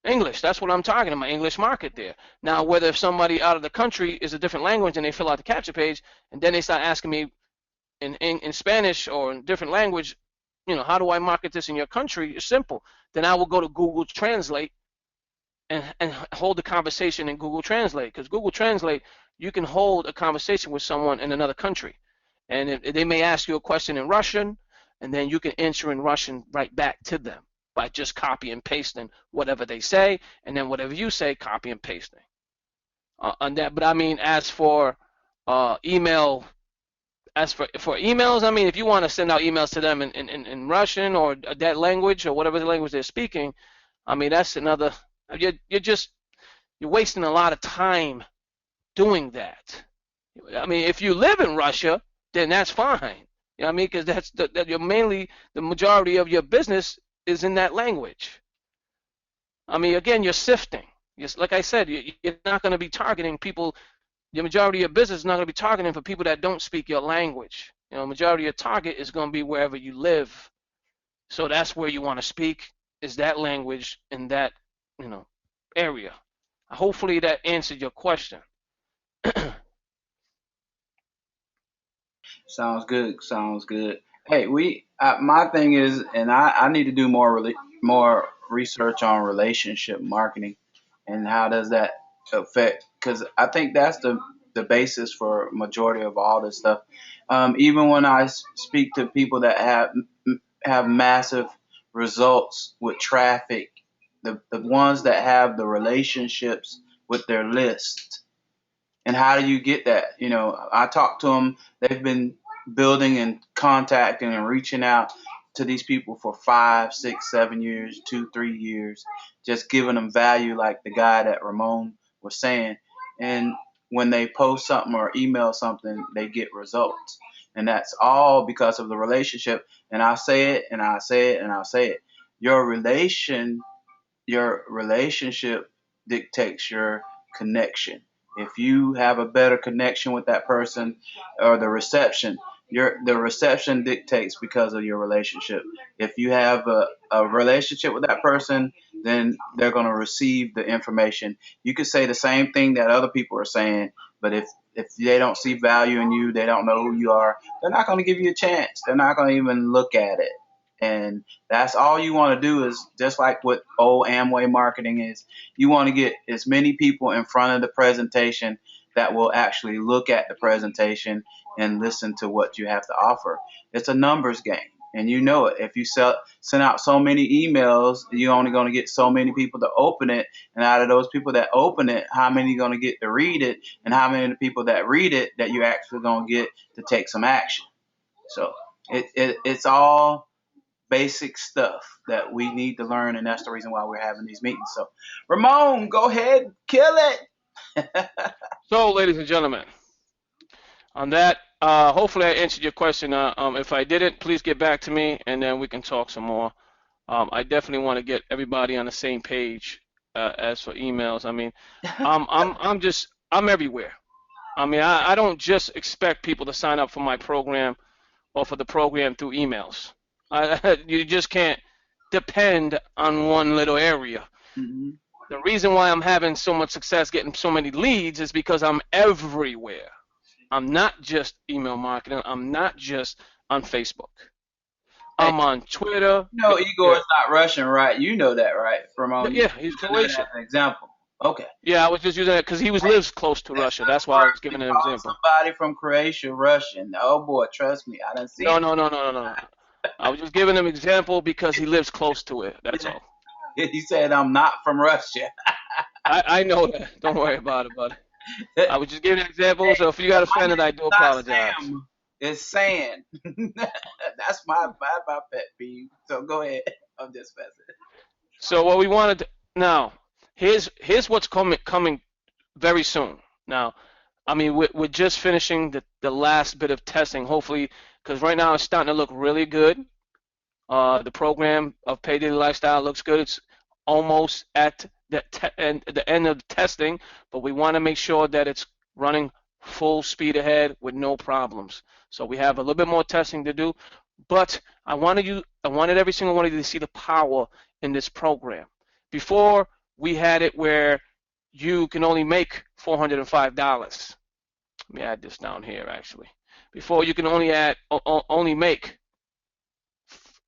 English, that's what I'm talking about, English market there. Now, whether if somebody out of the country is a different language and they fill out the capture page, and then they start asking me in Spanish or in different language, how do I market this in your country? It's simple. Then I will go to Google Translate and hold the conversation in Google Translate, because Google Translate, you can hold a conversation with someone in another country. And they may ask you a question in Russian, and then you can answer in Russian right back to them by just copy and pasting whatever they say, and then whatever you say, copy and pasting. On that, but I mean, as for email, for emails, I mean, if you want to send out emails to them in Russian or that language or whatever the language they're speaking, I mean, that's another. You're wasting a lot of time doing that. I mean, if you live in Russia, then that's fine. You know what I mean? Because that you're mainly the majority of your business is in that language. I mean, again, you're sifting. Like I said, you're not going to be targeting people. The majority of your business is not going to be targeting for people that don't speak your language. Majority of your target is going to be wherever you live. So that's where you want to speak, is that language in that area. Hopefully that answered your question. Sounds good. Sounds good. Hey, my thing is, and I need to do more research on relationship marketing and how does that affect? Because I think that's the basis for majority of all this stuff. Even when I speak to people that have massive results with traffic, the ones that have the relationships with their list. And how do you get that? I talk to them. They've been building and contacting and reaching out to these people for 5, 6, 7 years, 2, 3 years, just giving them value, like the guy that Ramon was saying. And when they post something or email something, they get results. And that's all because of the relationship. And I say it, and I say it, and I say it. Your relationship dictates your connection. If you have a better connection with that person, or the reception dictates because of your relationship. If you have a relationship with that person, then they're going to receive the information. You could say the same thing that other people are saying, but if they don't see value in you, they don't know who you are, they're not going to give you a chance. They're not going to even look at it. And that's all you want to do, is just like what old Amway marketing is. You want to get as many people in front of the presentation that will actually look at the presentation and listen to what you have to offer. It's a numbers game, and you know it. If you send out so many emails, you're only going to get so many people to open it. And out of those people that open it, how many are going to get to read it? And how many of the people that read it that you're actually going to get to take some action? So it's all basic stuff that we need to learn, and that's the reason why we're having these meetings. So, Ramon, go ahead, kill it. So, ladies and gentlemen, on that, hopefully I answered your question. If I didn't, please get back to me, and then we can talk some more. I definitely want to get everybody on the same page as for emails. I mean, I'm everywhere. I mean, I don't just expect people to sign up for my program or for the program through emails. You just can't depend on one little area. Hmm. The reason why I'm having so much success getting so many leads is because I'm everywhere. I'm not just email marketing. I'm not just on Facebook. Hey, I'm on Twitter. you know Yeah, Igor's not Russian, right? You know that, right? From you yeah, he's using that as Croatian. an example. Okay. Yeah, I was just using it because he lives close to That's Russia. not That's why I was first. You giving an calling example. somebody from Croatia Russian. Oh boy, trust me, I done seen No, no, no, no, no, no. I was just giving him an example because he lives close to it. That's it. all. He said I'm not from Russia. I know that. Don't worry about it, buddy. Hey, I was just giving an example. So if you got my offended, I name do is not apologize. Sam. It's Sand. That's my pet peeve. So go ahead. I'm just messing. So what we wanted to, now, here's what's coming very soon. Now, I mean, we're just finishing the last bit of testing, hopefully, because right now it's starting to look really good. The program of Pay Daily Lifestyle looks good. It's almost at the end of the testing, but we want to make sure that it's running full speed ahead with no problems. So we have a little bit more testing to do, but I wanted every single one of you to see the power in this program. Before we had it where you can only make $405. Let me add this down here actually. Before you can only make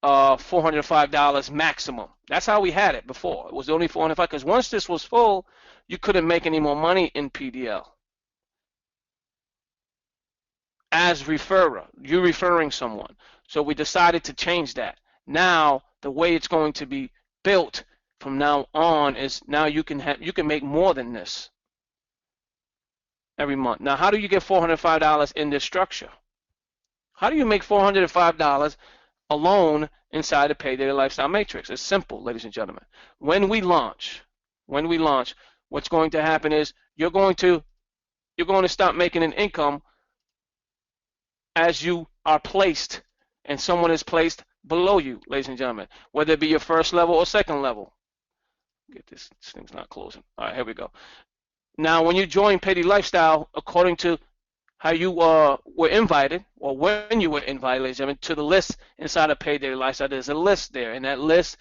$405 maximum. That's how we had it before. It was only $405 because once this was full, you couldn't make any more money in PDL. As referrer, you're referring someone. So we decided to change that. Now the way it's going to be built from now on is now you can make more than this every month. Now how do you get $405 in this structure? How do you make $405 alone inside the Pay Daily Lifestyle Matrix? It's simple, ladies and gentlemen. When we launch, what's going to happen is you're going to start making an income as you are placed and someone is placed below you, ladies and gentlemen, whether it be your first level or second level. Get this thing's not closing. All right, here we go. Now, when you join Pay Daily Lifestyle, according to how you were invited, or when you were invited, ladies and gentlemen, to the list inside of Pay Daily Lifestyle, there's a list there, and that list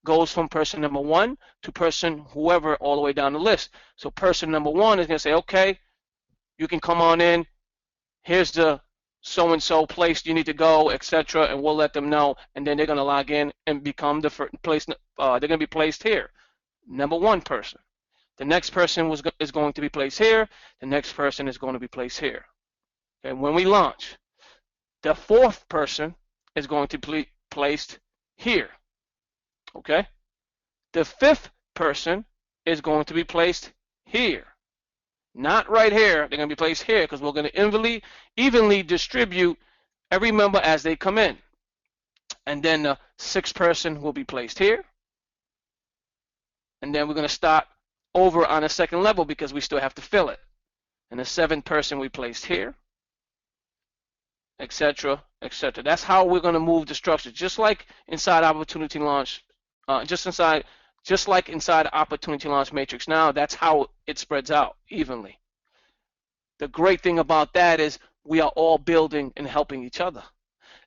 goes from person number one to person whoever all the way down the list. So person number one is going to say, okay, you can come on in. Here's the so-and-so place you need to go, etc., and we'll let them know, and then they're going to log in and become the first place. They're going to be placed here. Number one person. The next person is going to be placed here. The next person is going to be placed here. Okay, when we launch, the fourth person is going to be placed here. Okay? The fifth person is going to be placed here. Not right here. They're going to be placed here because we're going to evenly distribute every member as they come in. And then the sixth person will be placed here. And then we're going to start over on a second level because we still have to fill it. And the seventh person we placed here, etc., etc. That's how we're going to move the structure, just like inside Opportunity Launch, just like inside Opportunity Launch Matrix. Now that's how it spreads out evenly. The great thing about that is we are all building and helping each other.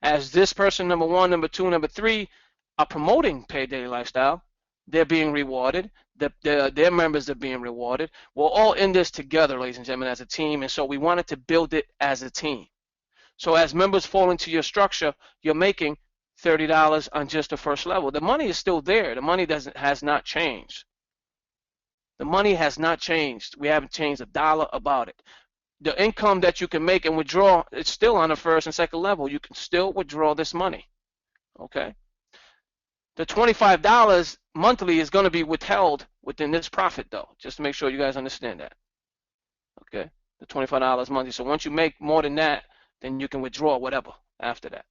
As this person, number one, number two, number three, are promoting Pay Daily Lifestyle, they're being rewarded. Their members are being rewarded. We're all in this together, ladies and gentlemen, as a team, and so we wanted to build it as a team. So as members fall into your structure, you're making $30 on just the first level. The money is still there. The money has not changed. The money has not changed. We haven't changed a dollar about it. The income that you can make and withdraw, it's still on the first and second level. You can still withdraw this money. Okay? The $25 monthly is going to be withheld within this profit, though, just to make sure you guys understand that. Okay? The $25 monthly. So once you make more than that, then you can withdraw whatever after that.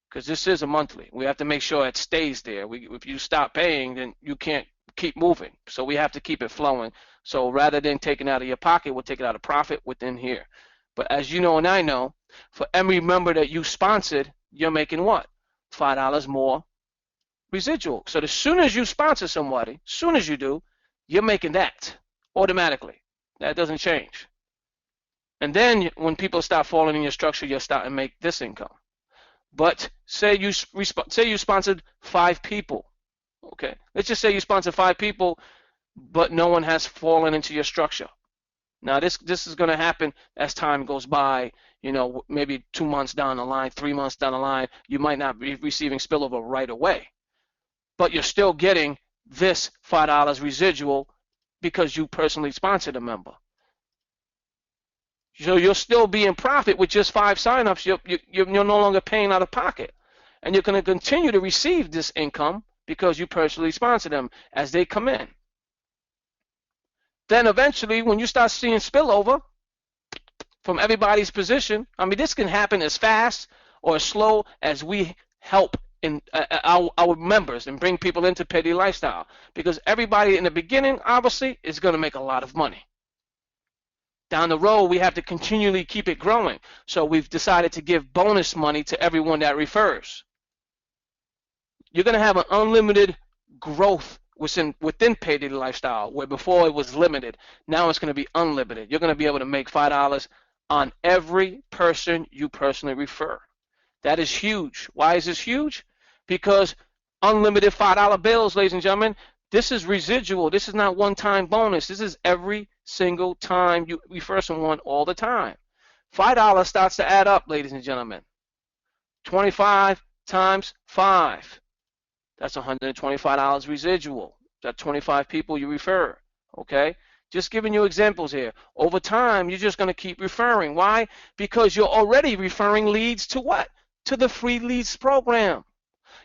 Because this is a monthly. We have to make sure it stays there. If you stop paying, then you can't keep moving. So we have to keep it flowing. So rather than taking it out of your pocket, we'll take it out of profit within here. But as you know and I know, for every member that you sponsored, you're making what? $5 more residual. So as soon as you sponsor somebody, as soon as you do, you're making that automatically. That doesn't change. And then when people start falling in your structure, you're starting to make this income. But say you sponsored 5 people. Okay, let's just say you sponsored 5 people, but no one has fallen into your structure. Now this is going to happen as time goes by. You know, maybe 2 months down the line, 3 months down the line, you might not be receiving spillover right away, but you're still getting this $5 residual because you personally sponsored a member. So you'll still be in profit with just 5 signups. You're no longer paying out of pocket, and you're going to continue to receive this income because you personally sponsor them as they come in. Then eventually, when you start seeing spillover from everybody's position, I mean, this can happen as fast or as slow as we help in our members and bring people into Pay Daily Lifestyle, because everybody in the beginning obviously is going to make a lot of money. Down the road, we have to continually keep it growing, so we've decided to give bonus money to everyone that refers. You're going to have an unlimited growth within Pay Daily Lifestyle, where before it was limited. Now it's going to be unlimited. You're going to be able to make $5 on every person you personally refer. That is huge. Why is this huge? Because unlimited $5 bills, ladies and gentlemen, this is residual. This is not one-time bonus. This is every single time you refer someone all the time. $5 starts to add up, ladies and gentlemen. 25 times 5. That's $125 residual. That's 25 people you refer. Okay? Just giving you examples here. Over time, you're just going to keep referring. Why? Because you're already referring leads to what? To the free leads program.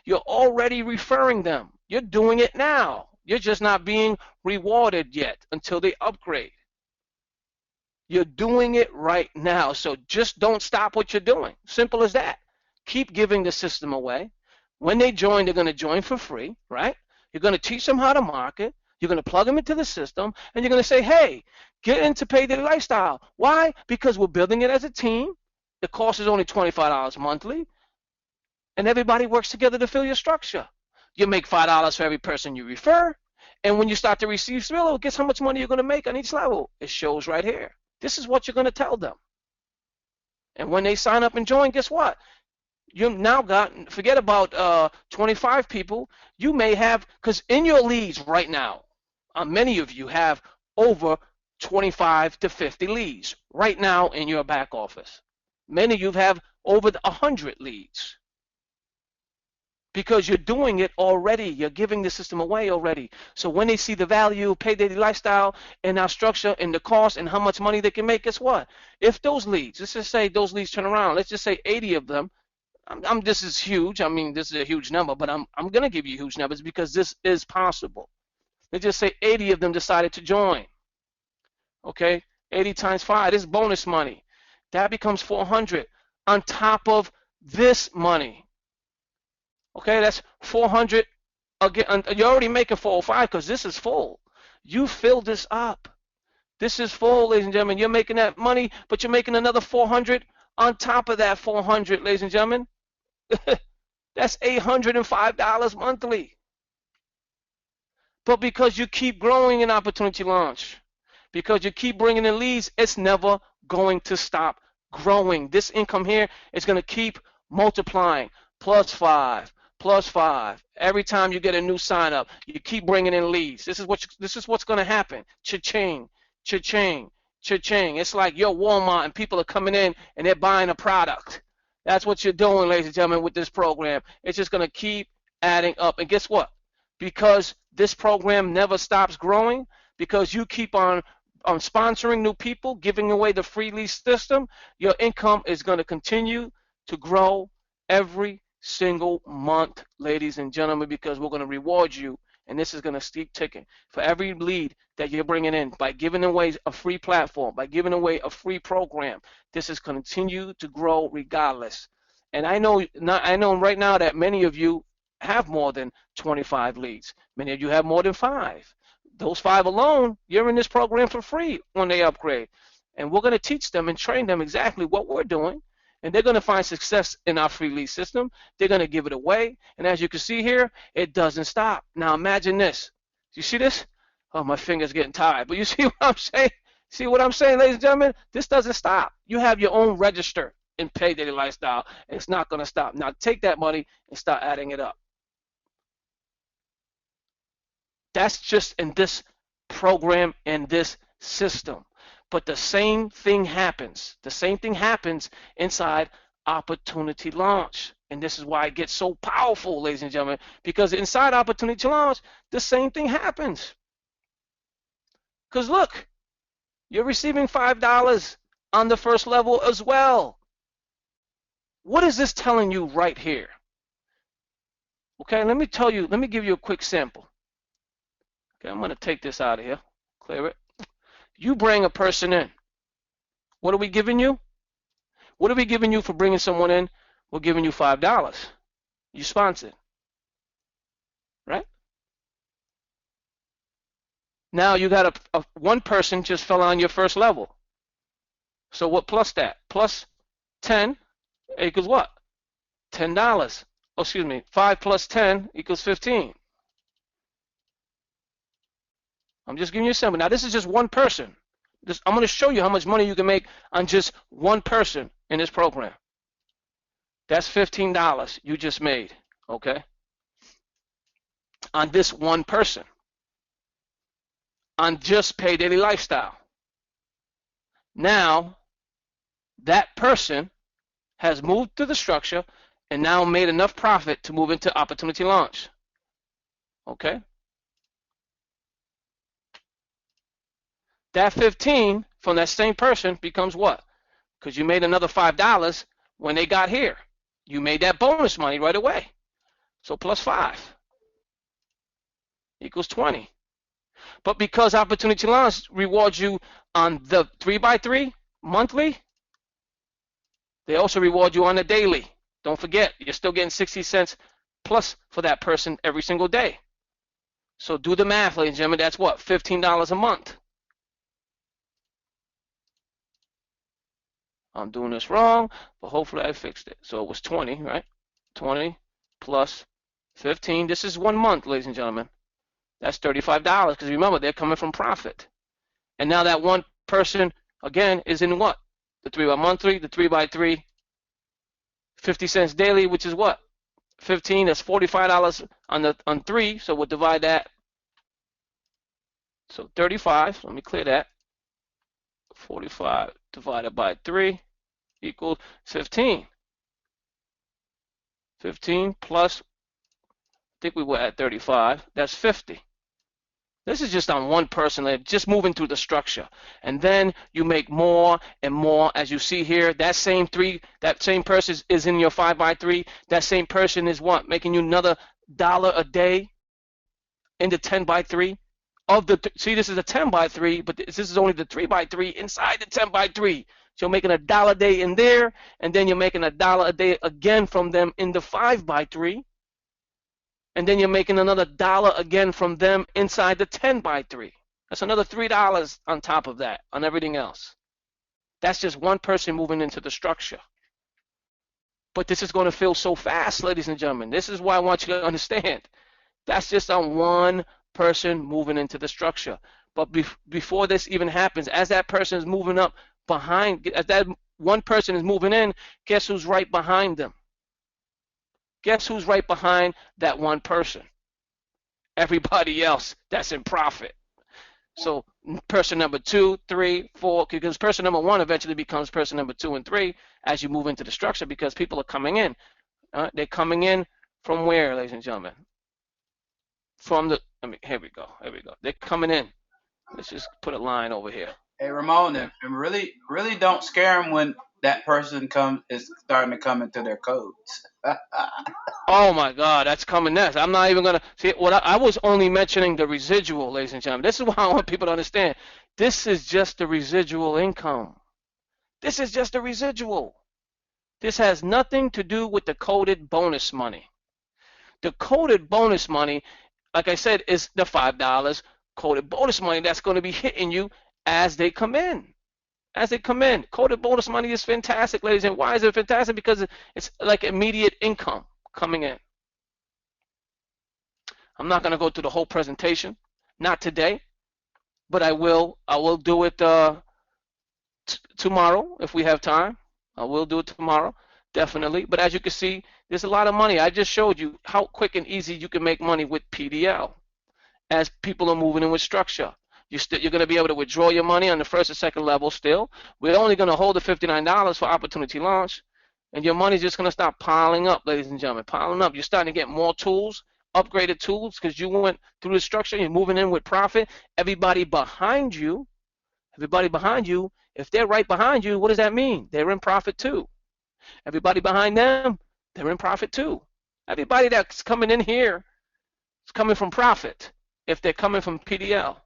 You're already referring them. You're doing it now. You're just not being rewarded yet until they upgrade. You're doing it right now. So just don't stop what you're doing. Simple as that. Keep giving the system away. When they join, they're going to join for free, right? You're going to teach them how to market. You're going to plug them into the system, and you're going to say, hey, get into Pay Daily Lifestyle. Why? Because we're building it as a team. The cost is only $25 monthly, and everybody works together to fill your structure. You make $5 for every person you refer, and when you start to receive spillover, guess how much money you're going to make on each level? It shows right here. This is what you're going to tell them. And when they sign up and join, guess what? You've now got, forget about 25 people, you may have, because in your leads right now, many of you have over 25 to 50 leads right now in your back office. Many of you have over 100 leads because you're doing it already. You're giving the system away already. So when they see the value of Pay Daily Lifestyle and our structure and the cost and how much money they can make, guess what? If those leads, let's just say those leads turn around, let's just say 80 of them, this is huge. I mean, this is a huge number, but I'm going to give you huge numbers because this is possible. Let's just say 80 of them decided to join. Okay, 80 times 5, this is bonus money. That becomes 400 on top of this money. Okay, that's 400 again. You're already making 405 because this is full. You fill this up. This is full, ladies and gentlemen. You're making that money, but you're making another 400 on top of that 400, ladies and gentlemen. That's $805 monthly. But because you keep growing in Opportunity Launch, because you keep bringing in leads, it's never going to stop growing. This income here is going to keep multiplying. Plus 5, plus 5. Every time you get a new sign up, you keep bringing in leads. This is what's going to happen. Cha-ching, cha-ching, cha-ching. It's like you're Walmart and people are coming in and they're buying a product. That's what you're doing, ladies and gentlemen, with this program. It's just going to keep adding up. And guess what? Because this program never stops growing, because you keep on sponsoring new people, giving away the free lease system, your income is going to continue to grow every single month, ladies and gentlemen, because we're going to reward you, and this is going to keep ticking. For every lead that you're bringing in, by giving away a free platform, by giving away a free program, this is continue to grow regardless. And I know right now that many of you have more than 25 leads. Many of you have more than 5. Those 5 alone, you're in this program for free when they upgrade. And we're going to teach them and train them exactly what we're doing. And they're going to find success in our free lead system. They're going to give it away. And as you can see here, it doesn't stop. Now imagine this. You see this? Oh, my finger's getting tired. But you see what I'm saying? See what I'm saying, ladies and gentlemen? This doesn't stop. You have your own register in Pay Daily Lifestyle. It's not going to stop. Now take that money and start adding it up. That's just in this program and this system. But the same thing happens. The same thing happens inside Opportunity Launch. And this is why it gets so powerful, ladies and gentlemen, because inside Opportunity Launch, the same thing happens. Because look, you're receiving $5 on the first level as well. What is this telling you right here? Okay, let me give you a quick sample. Okay, I'm going to take this out of here, clear it. You bring a person in. What are we giving you? What are we giving you for bringing someone in? We're giving you $5. You sponsored, right? Now you got one person just fell on your first level. So what plus that? Plus 10 equals what? $10. Oh, excuse me. 5 plus 10 equals 15. I'm just giving you a sample. Now this is just one person. I'm going to show you how much money you can make on just one person in this program. That's $15 you just made, okay? On this one person. On just Pay Daily Lifestyle. Now, that person has moved to the structure and now made enough profit to move into Opportunity Launch. Okay? That 15 from that same person becomes what? Because you made another $5 when they got here. You made that bonus money right away. So plus 5 equals 20. But because Opportunity Launch rewards you on the 3x3 monthly, they also reward you on the daily. Don't forget, you're still getting 60 cents plus for that person every single day. So do the math, ladies and gentlemen. That's what? $15 a month. I'm doing this wrong, but hopefully I fixed it. So it was 20, right? 20 plus 15. This is 1 month, ladies and gentlemen. That's $35 because remember, they're coming from profit. And now that one person, again, is in what? The 3x monthly, the 3x3, 50 cents daily, which is what? 15, that's $45 on 3, so we'll divide that. So 35, let me clear that. 45 divided by 3 equals 15. 15 plus, I think we were at 35, that's 50. This is just on one person, just moving through the structure. And then you make more and more, as you see here. That same person is in your 5x3. That same person is what? Making you another $1 a day in the 10x3. See, this is a 10x3, but this is only the 3x3 inside the 10x3. So you're making $1 a day in there, and then you're making $1 a day again from them in the 5x3. And then you're making another $1 again from them inside the 10x3. That's another $3 on top of that, on everything else. That's just one person moving into the structure. But this is going to feel so fast, ladies and gentlemen. This is why I want you to understand. That's just on one person moving into the structure. But before this even happens, as that person is moving up behind, as that one person is moving in, guess who's right behind them? Guess who's right behind that one person? Everybody else that's in profit. So person number 2, 3, 4, because person number 1 eventually becomes person number 2 and 3 as you move into the structure because people are coming in. They're coming in from where, ladies and gentlemen? From the, here we go. They're coming in. Let's just put a line over here. Hey, Ramon, and really don't scare them when that person is starting to come into their codes. Oh my God, that's coming next. I'm not even gonna see what I was only mentioning the residual, ladies and gentlemen. This is what I want people to understand. This is just the residual income. This is just the residual. This has nothing to do with the coded bonus money. The coded bonus money, like I said, is the $5 coded bonus money that's going to be hitting you as they come in. As they come in. Coded bonus money is fantastic, ladies. And why is it fantastic? Because it's like immediate income coming in. I'm not going to go through the whole presentation. Not today. But I will do it tomorrow if we have time. We'll do it tomorrow, definitely. But as you can see, there's a lot of money. I just showed you how quick and easy you can make money with PDL as people are moving in with structure. You're going to be able to withdraw your money on the first and second level still. We're only going to hold the $59 for opportunity launch, and your money's just going to start piling up, ladies and gentlemen, piling up. You're starting to get more tools, upgraded tools, because you went through the structure. You're moving in with profit. Everybody behind you, if they're right behind you, what does that mean? They're in profit too. Everybody behind them, they're in profit too. Everybody that's coming in here is coming from profit if they're coming from PDL.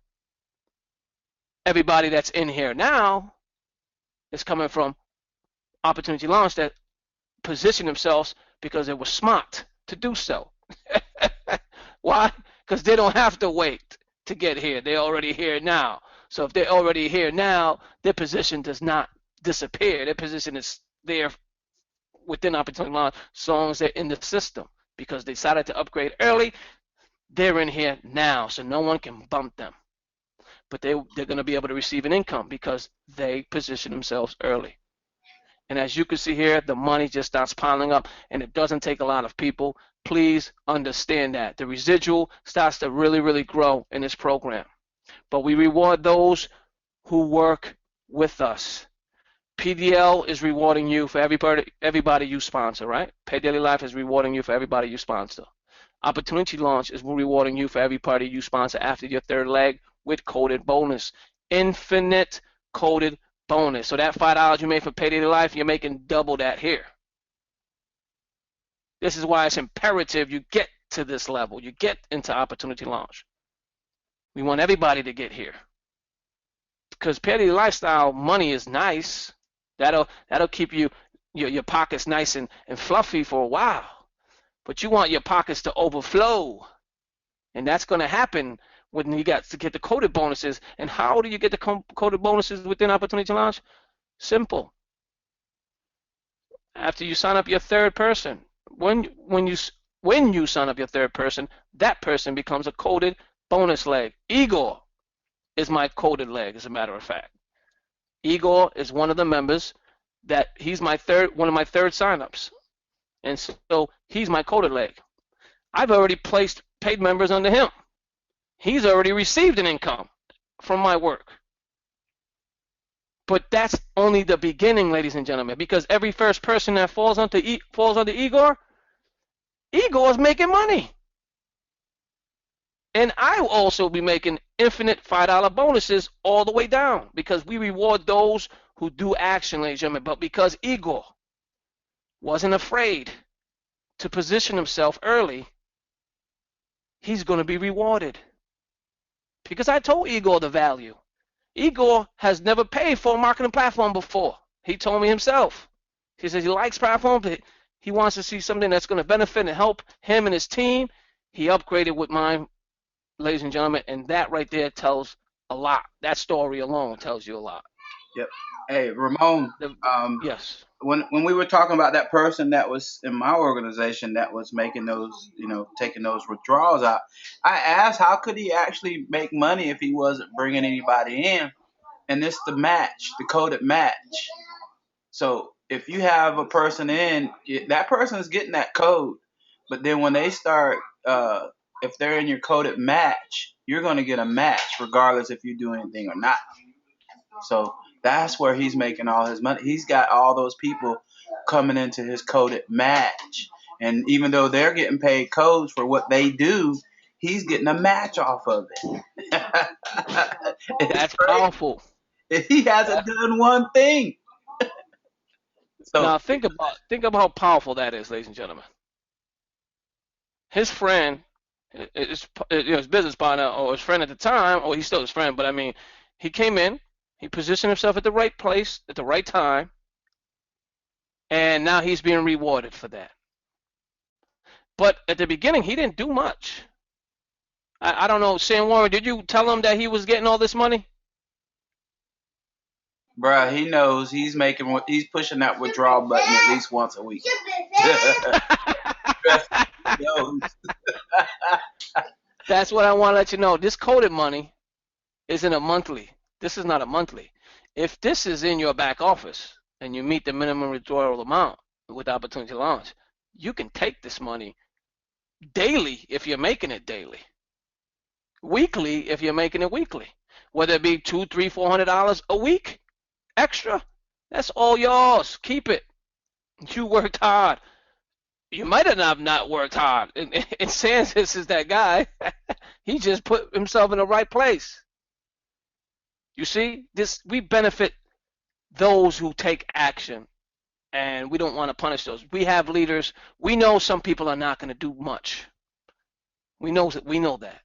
Everybody that's in here now is coming from opportunity launch that position themselves because it was smart to do so. Why? Because they don't have to wait to get here. They're already here now. So if they're already here now, their position does not disappear. Their position is there within opportunity launch as long as they're in the system, because they decided to upgrade early. They're in here now, so no one can bump them. But they're going to be able to receive an income because they position themselves early. And as you can see here, the money just starts piling up, and it doesn't take a lot of people. Please understand that. The residual starts to really, really grow in this program. But we reward those who work with us. PDL is rewarding you for everybody you sponsor, right? Pay Daily Life is rewarding you for everybody you sponsor. Opportunity Launch is rewarding you for everybody you sponsor after your third leg with coded bonus. Infinite coded bonus. So that $5 you made for Pay Daily Life, you're making double that here. This is why it's imperative you get to this level. You get into Opportunity Launch. We want everybody to get here. Because Pay Daily Lifestyle money is nice. That'll keep your pockets nice and fluffy for a while. But you want your pockets to overflow. And that's going to happen when you got to get the coded bonuses. And how do you get the coded bonuses within Opportunity Launch? Simple. After you sign up your third person, when you sign up your third person, that person becomes a coded bonus leg. Igor is my coded leg, as a matter of fact. Igor is one of the members that he's one of my third signups. And so he's my coded leg. I've already placed paid members under him. He's already received an income from my work. But that's only the beginning, ladies and gentlemen, because every first person that falls under Igor, Igor's making money. And I will also be making infinite $5 bonuses all the way down, because we reward those who do action, ladies and gentlemen. But because Igor wasn't afraid to position himself early, he's going to be rewarded. Because I told Igor the value. Igor has never paid for a marketing platform before. He told me himself. He says he likes platforms, but he wants to see something that's going to benefit and help him and his team. He upgraded with mine, ladies and gentlemen, and that right there tells a lot. That story alone tells you a lot. Yep. Hey, Ramon. Yes. When we were talking about that person that was in my organization that was making those, taking those withdrawals out, I asked how could he actually make money if he wasn't bringing anybody in, and it's the match, the coded match. So if you have a person in, that person is getting that code, but then when they start, if they're in your coded match, you're going to get a match regardless if you do anything or not. So that's where he's making all his money. He's got all those people coming into his coded match. And even though they're getting paid codes for what they do, he's getting a match off of it. That's powerful. He hasn't done one thing. So now think about how powerful that is, ladies and gentlemen. His friend, his business partner or his friend at the time, or he's still his friend, but I mean, he came in, he positioned himself at the right place at the right time, and now he's being rewarded for that. But at the beginning, he didn't do much. I don't know, Sam Warren, did you tell him that he was getting all this money? Bruh, he knows he's pushing that withdrawal button at least once a week. That's what I want to let you know. This coded money isn't a monthly. This is not a monthly. If this is in your back office, and you meet the minimum withdrawal amount with Opportunity Launch, you can take this money daily if you're making it daily, weekly if you're making it weekly, whether it be $200, $300, $400 a week extra. That's all yours. Keep it. You worked hard. You might have not worked hard. And Sanchez is that guy. He just put himself in the right place. You see, we benefit those who take action, and we don't want to punish those. We have leaders. We know some people are not going to do much. We know that,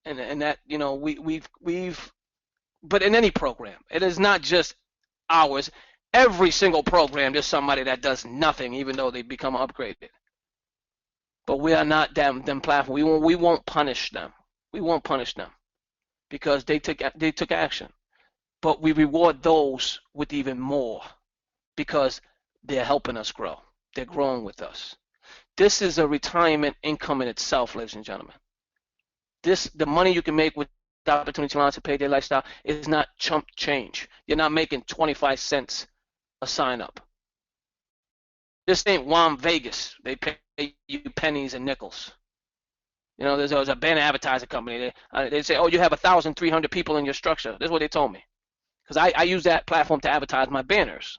and that, you know, we've. But in any program, it is not just ours. Every single program, there's somebody that does nothing, even though they become upgraded. But we are not them platform. We won't punish them. We won't punish them because they took action. But we reward those with even more because they're helping us grow. They're growing with us. This is a retirement income in itself, ladies and gentlemen. The money you can make with the Opportunity Launch to Payday Lifestyle is not chump change. You're not making 25 cents a sign up. This ain't Wom Vegas. They pay you pennies and nickels. You know, there was a banner advertising company. They say, oh, you have 1,300 people in your structure. This is what they told me. Because I use that platform to advertise my banners.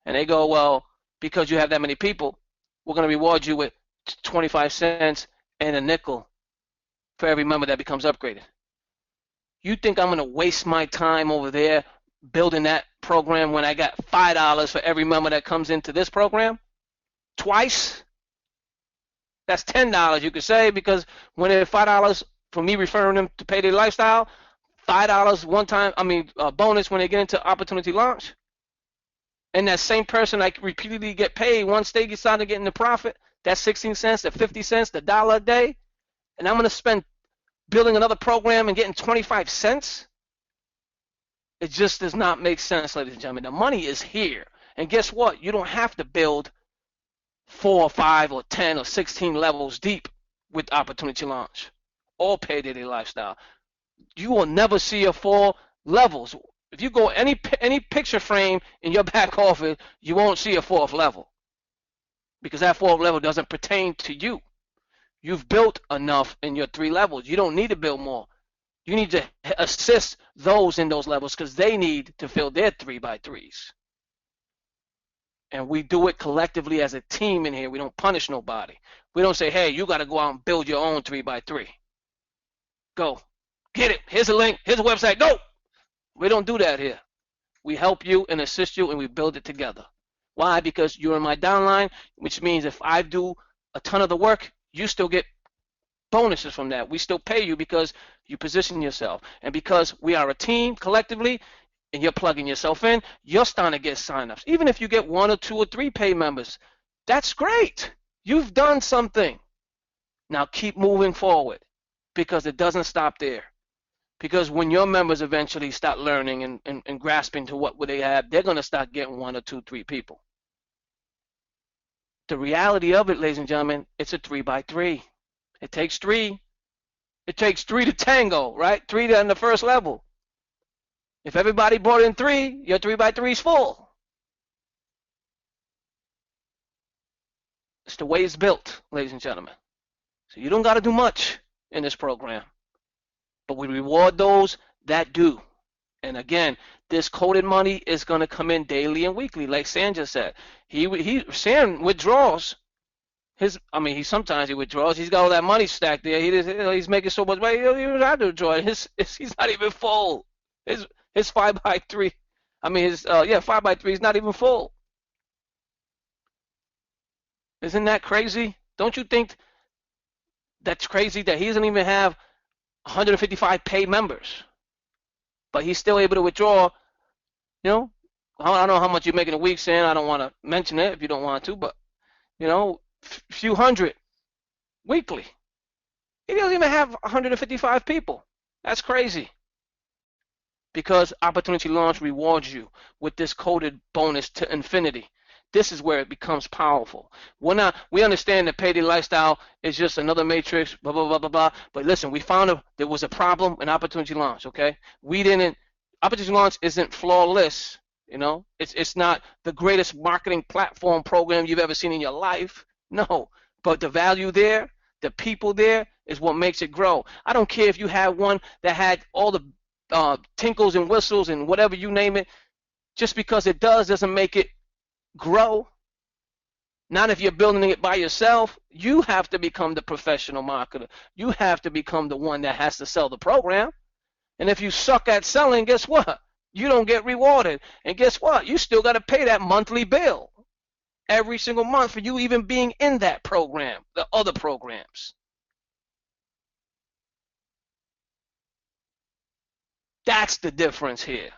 And they go, well, because you have that many people, we're going to reward you with 25 cents and a nickel for every member that becomes upgraded. You think I'm going to waste my time over there building that program when I got $5 for every member that comes into this program? Twice? That's $10 you could say, because when it's $5 for me referring them to Payday Lifestyle, $5 one time, bonus when they get into Opportunity Launch. And that same person like repeatedly get paid once they decide to get into profit, that's 16 cents, the 50 cents, the $1 a day. And I'm going to spend building another program and getting 25 cents? It just does not make sense, ladies and gentlemen. The money is here. And guess what? You don't have to build 4 or 5 or 10 or 16 levels deep with Opportunity Launch or Payday Lifestyle. You will never see a 4 levels. If you go any picture frame in your back office, you won't see a 4th level because that 4th level doesn't pertain to you. You've built enough in your 3 levels. You don't need to build more. You need to assist those in those levels because they need to fill their 3x3s. And we do it collectively as a team in here. We don't punish nobody. We don't say, hey, you got to go out and build your own 3x3. Go. Get it. Here's a link. Here's a website. Go. We don't do that here. We help you and assist you, and we build it together. Why? Because you're in my downline, which means if I do a ton of the work, you still get bonuses from that. We still pay you because you position yourself. And because we are a team collectively, and you're plugging yourself in, you're starting to get signups. Even if you get 1 or 2 or 3 pay members, that's great. You've done something. Now keep moving forward because it doesn't stop there. Because when your members eventually start learning and grasping to what they have, they're going to start getting 1 or 2, 3 people. The reality of it, ladies and gentlemen, it's a 3x3. It takes 3. It takes 3 to tango, right? 3 to on the first level. If everybody brought in 3, your 3x3 is full. It's the way it's built, ladies and gentlemen. So you don't got to do much in this program. But we reward those that do. And again, this coded money is going to come in daily and weekly, like Sam just said. Sam withdraws. Sometimes he withdraws. He's got all that money stacked there. He's making so much money. He doesn't have to withdraw. He's not even full. His 5x3. 5x3 is not even full. Isn't that crazy? Don't you think that's crazy that he doesn't even have 155 paid members, but he's still able to withdraw? You know, I don't know how much you make in a week, Sam. I don't want to mention it if you don't want to, but few hundred weekly. He doesn't even have 155 people. That's crazy. Because Opportunity Launch rewards you with this coded bonus to infinity. This is where it becomes powerful. We understand that Payday Lifestyle is just another matrix, blah, blah, blah, blah, blah. But listen, we found there was a problem in Opportunity Launch, okay? Opportunity Launch isn't flawless. You know, it's not the greatest marketing platform program you've ever seen in your life. No, but the value there, the people there is what makes it grow. I don't care if you had one that had all the tinkles and whistles and whatever you name it. Just because it doesn't make it grow. Not if you're building it by yourself. You have to become the professional marketer. You have to become the one that has to sell the program. And if you suck at selling, guess what? You don't get rewarded. And guess what? You still got to pay that monthly bill every single month for you even being in that program, the other programs. That's the difference here.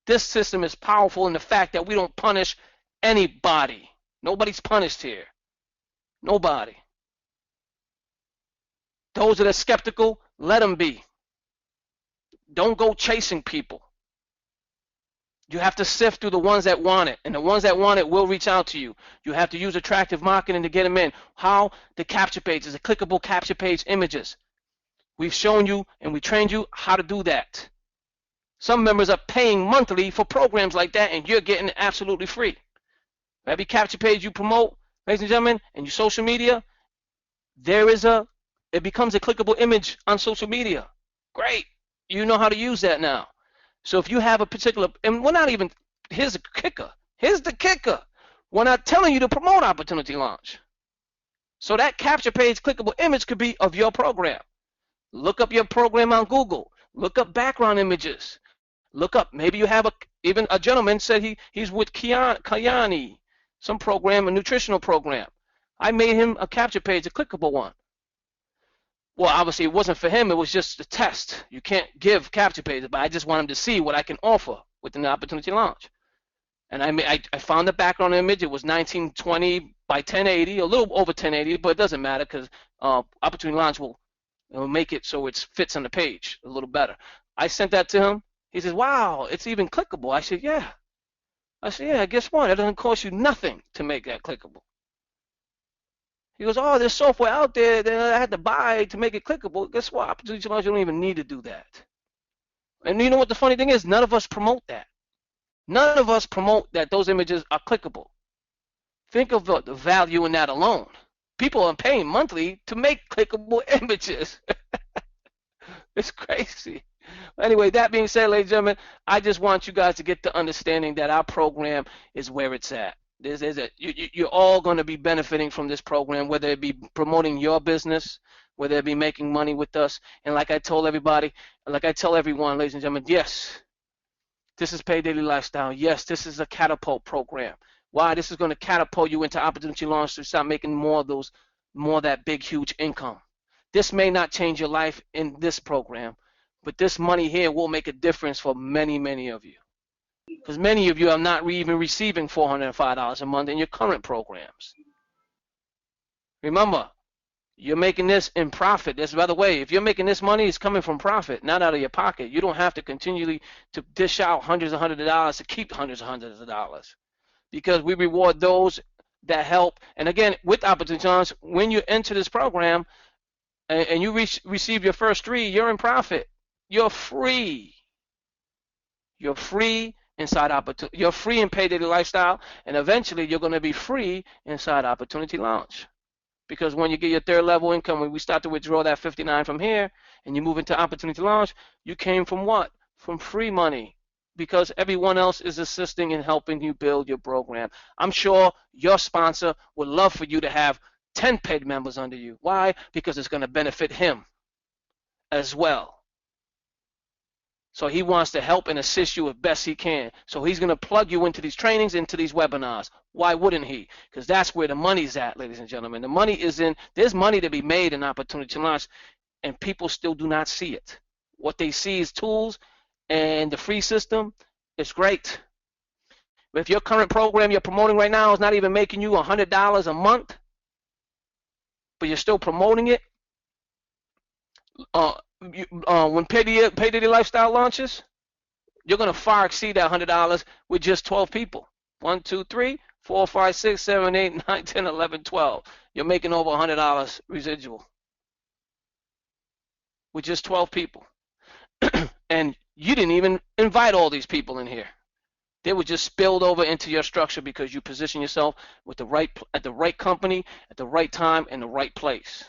This system is powerful in the fact that we don't punish anybody. Nobody's punished here. Nobody. Those that are skeptical, let them be. Don't go chasing people. You have to sift through the ones that want it, and the ones that want it will reach out to you. You have to use attractive marketing to get them in. How? The capture pages, the clickable capture page images. We've shown you and we trained you how to do that. Some members are paying monthly for programs like that, and you're getting it absolutely free. Every capture page you promote, ladies and gentlemen, and your social media, it becomes a clickable image on social media. Great. You know how to use that now. So if you have a particular, and we're not even, here's the kicker. Here's the kicker. We're not telling you to promote Opportunity Launch. So that capture page clickable image could be of your program. Look up your program on Google. Look up background images. Look up, maybe you have even a gentleman said he's with Kayani, some program, a nutritional program. I made him a capture page, a clickable one. Well, obviously it wasn't for him, it was just a test. You can't give capture pages, but I just want him to see what I can offer within the Opportunity Launch. And I found the background image. It was 1920 by 1080, a little over 1080, but it doesn't matter because Opportunity Launch will make it so it fits on the page a little better. I sent that to him. He says, wow, it's even clickable. I said, yeah. Guess what? It doesn't cost you nothing to make that clickable. He goes, oh, there's software out there that I had to buy to make it clickable. Guess what? Opportunity Launch, you don't even need to do that. And you know what the funny thing is? None of us promote that. None of us promote that those images are clickable. Think of the value in that alone. People are paying monthly to make clickable images. It's crazy. Anyway, that being said, ladies and gentlemen, I just want you guys to get the understanding that our program is where it's at. You're all going to be benefiting from this program, whether it be promoting your business, whether it be making money with us. And like I told everybody, like I tell everyone, ladies and gentlemen, yes, this is Pay Daily Lifestyle. Yes, this is a catapult program. Why? This is going to catapult you into Opportunity Launch to start making more of that big, huge income. This may not change your life in this program, but this money here will make a difference for many, many of you. Because many of you are not even receiving $405 a month in your current programs. Remember, you're making this in profit. By the way, if you're making this money, it's coming from profit, not out of your pocket. You don't have to continually to dish out hundreds of dollars to keep hundreds of dollars. Because we reward those that help. And again, with Opportunity Launch, when you enter this program and you receive your first 3, you're in profit. You're free. You're free inside Opportunity. You're free in Pay Daily Lifestyle, and eventually you're going to be free inside Opportunity Launch. Because when you get your 3rd level income, when we start to withdraw that 59 from here, and you move into Opportunity Launch, you came from what? From free money. Because everyone else is assisting and helping you build your program. I'm sure your sponsor would love for you to have 10 paid members under you. Why? Because it's going to benefit him as well. So he wants to help and assist you as best he can. So he's going to plug you into these trainings, into these webinars. Why wouldn't he? Because that's where the money's at, ladies and gentlemen. The money is there's money to be made in Opportunity Launch, and people still do not see it. What they see is tools, and the free system is great. But if your current program you're promoting right now is not even making you $100 a month, but you're still promoting it, when Pay Daily Lifestyle launches, you're going to far exceed that $100 with just 12 people. 1, 2, 3, 4, 5, 6, 7, 8, 9, 10, 11, 12. You're making over $100 residual with just 12 people. And you didn't even invite all these people in here. They were just spilled over into your structure because you position yourself with the right at the right company at the right time in the right place.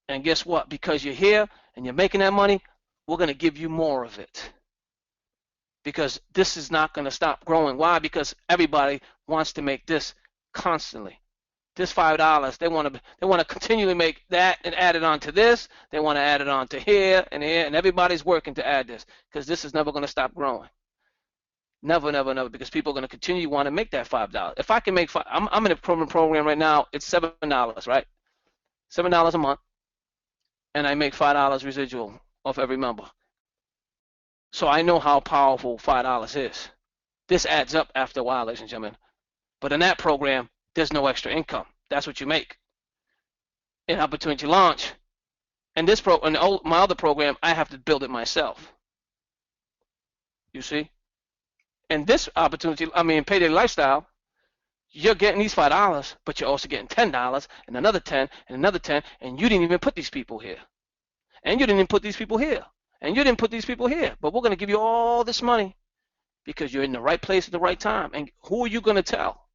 And guess what? Because you're here and you're making that money, we're going to give you more of it. Because this is not going to stop growing. Why? Because everybody wants to make this constantly. This $5, they want to continually make that and add it on to this. They want to add it on to here, and everybody's working to add this because this is never going to stop growing. Never, never, never, because people are going to continue want to make that $5. If I can make I'm in a program right now. It's $7, right? $7 a month, and I make $5 residual off every member. So I know how powerful $5 is. This adds up after a while, ladies and gentlemen. But in that program, there's no extra income. That's what you make. In Opportunity Launch, and my other program, I have to build it myself. You see? And this opportunity, Payday Lifestyle, you're getting these $5, but you're also getting $10 and another 10 and another 10, and you didn't even put these people here. And you didn't even put these people here. And you didn't put these people here. But we're going to give you all this money because you're in the right place at the right time. And who are you going to tell?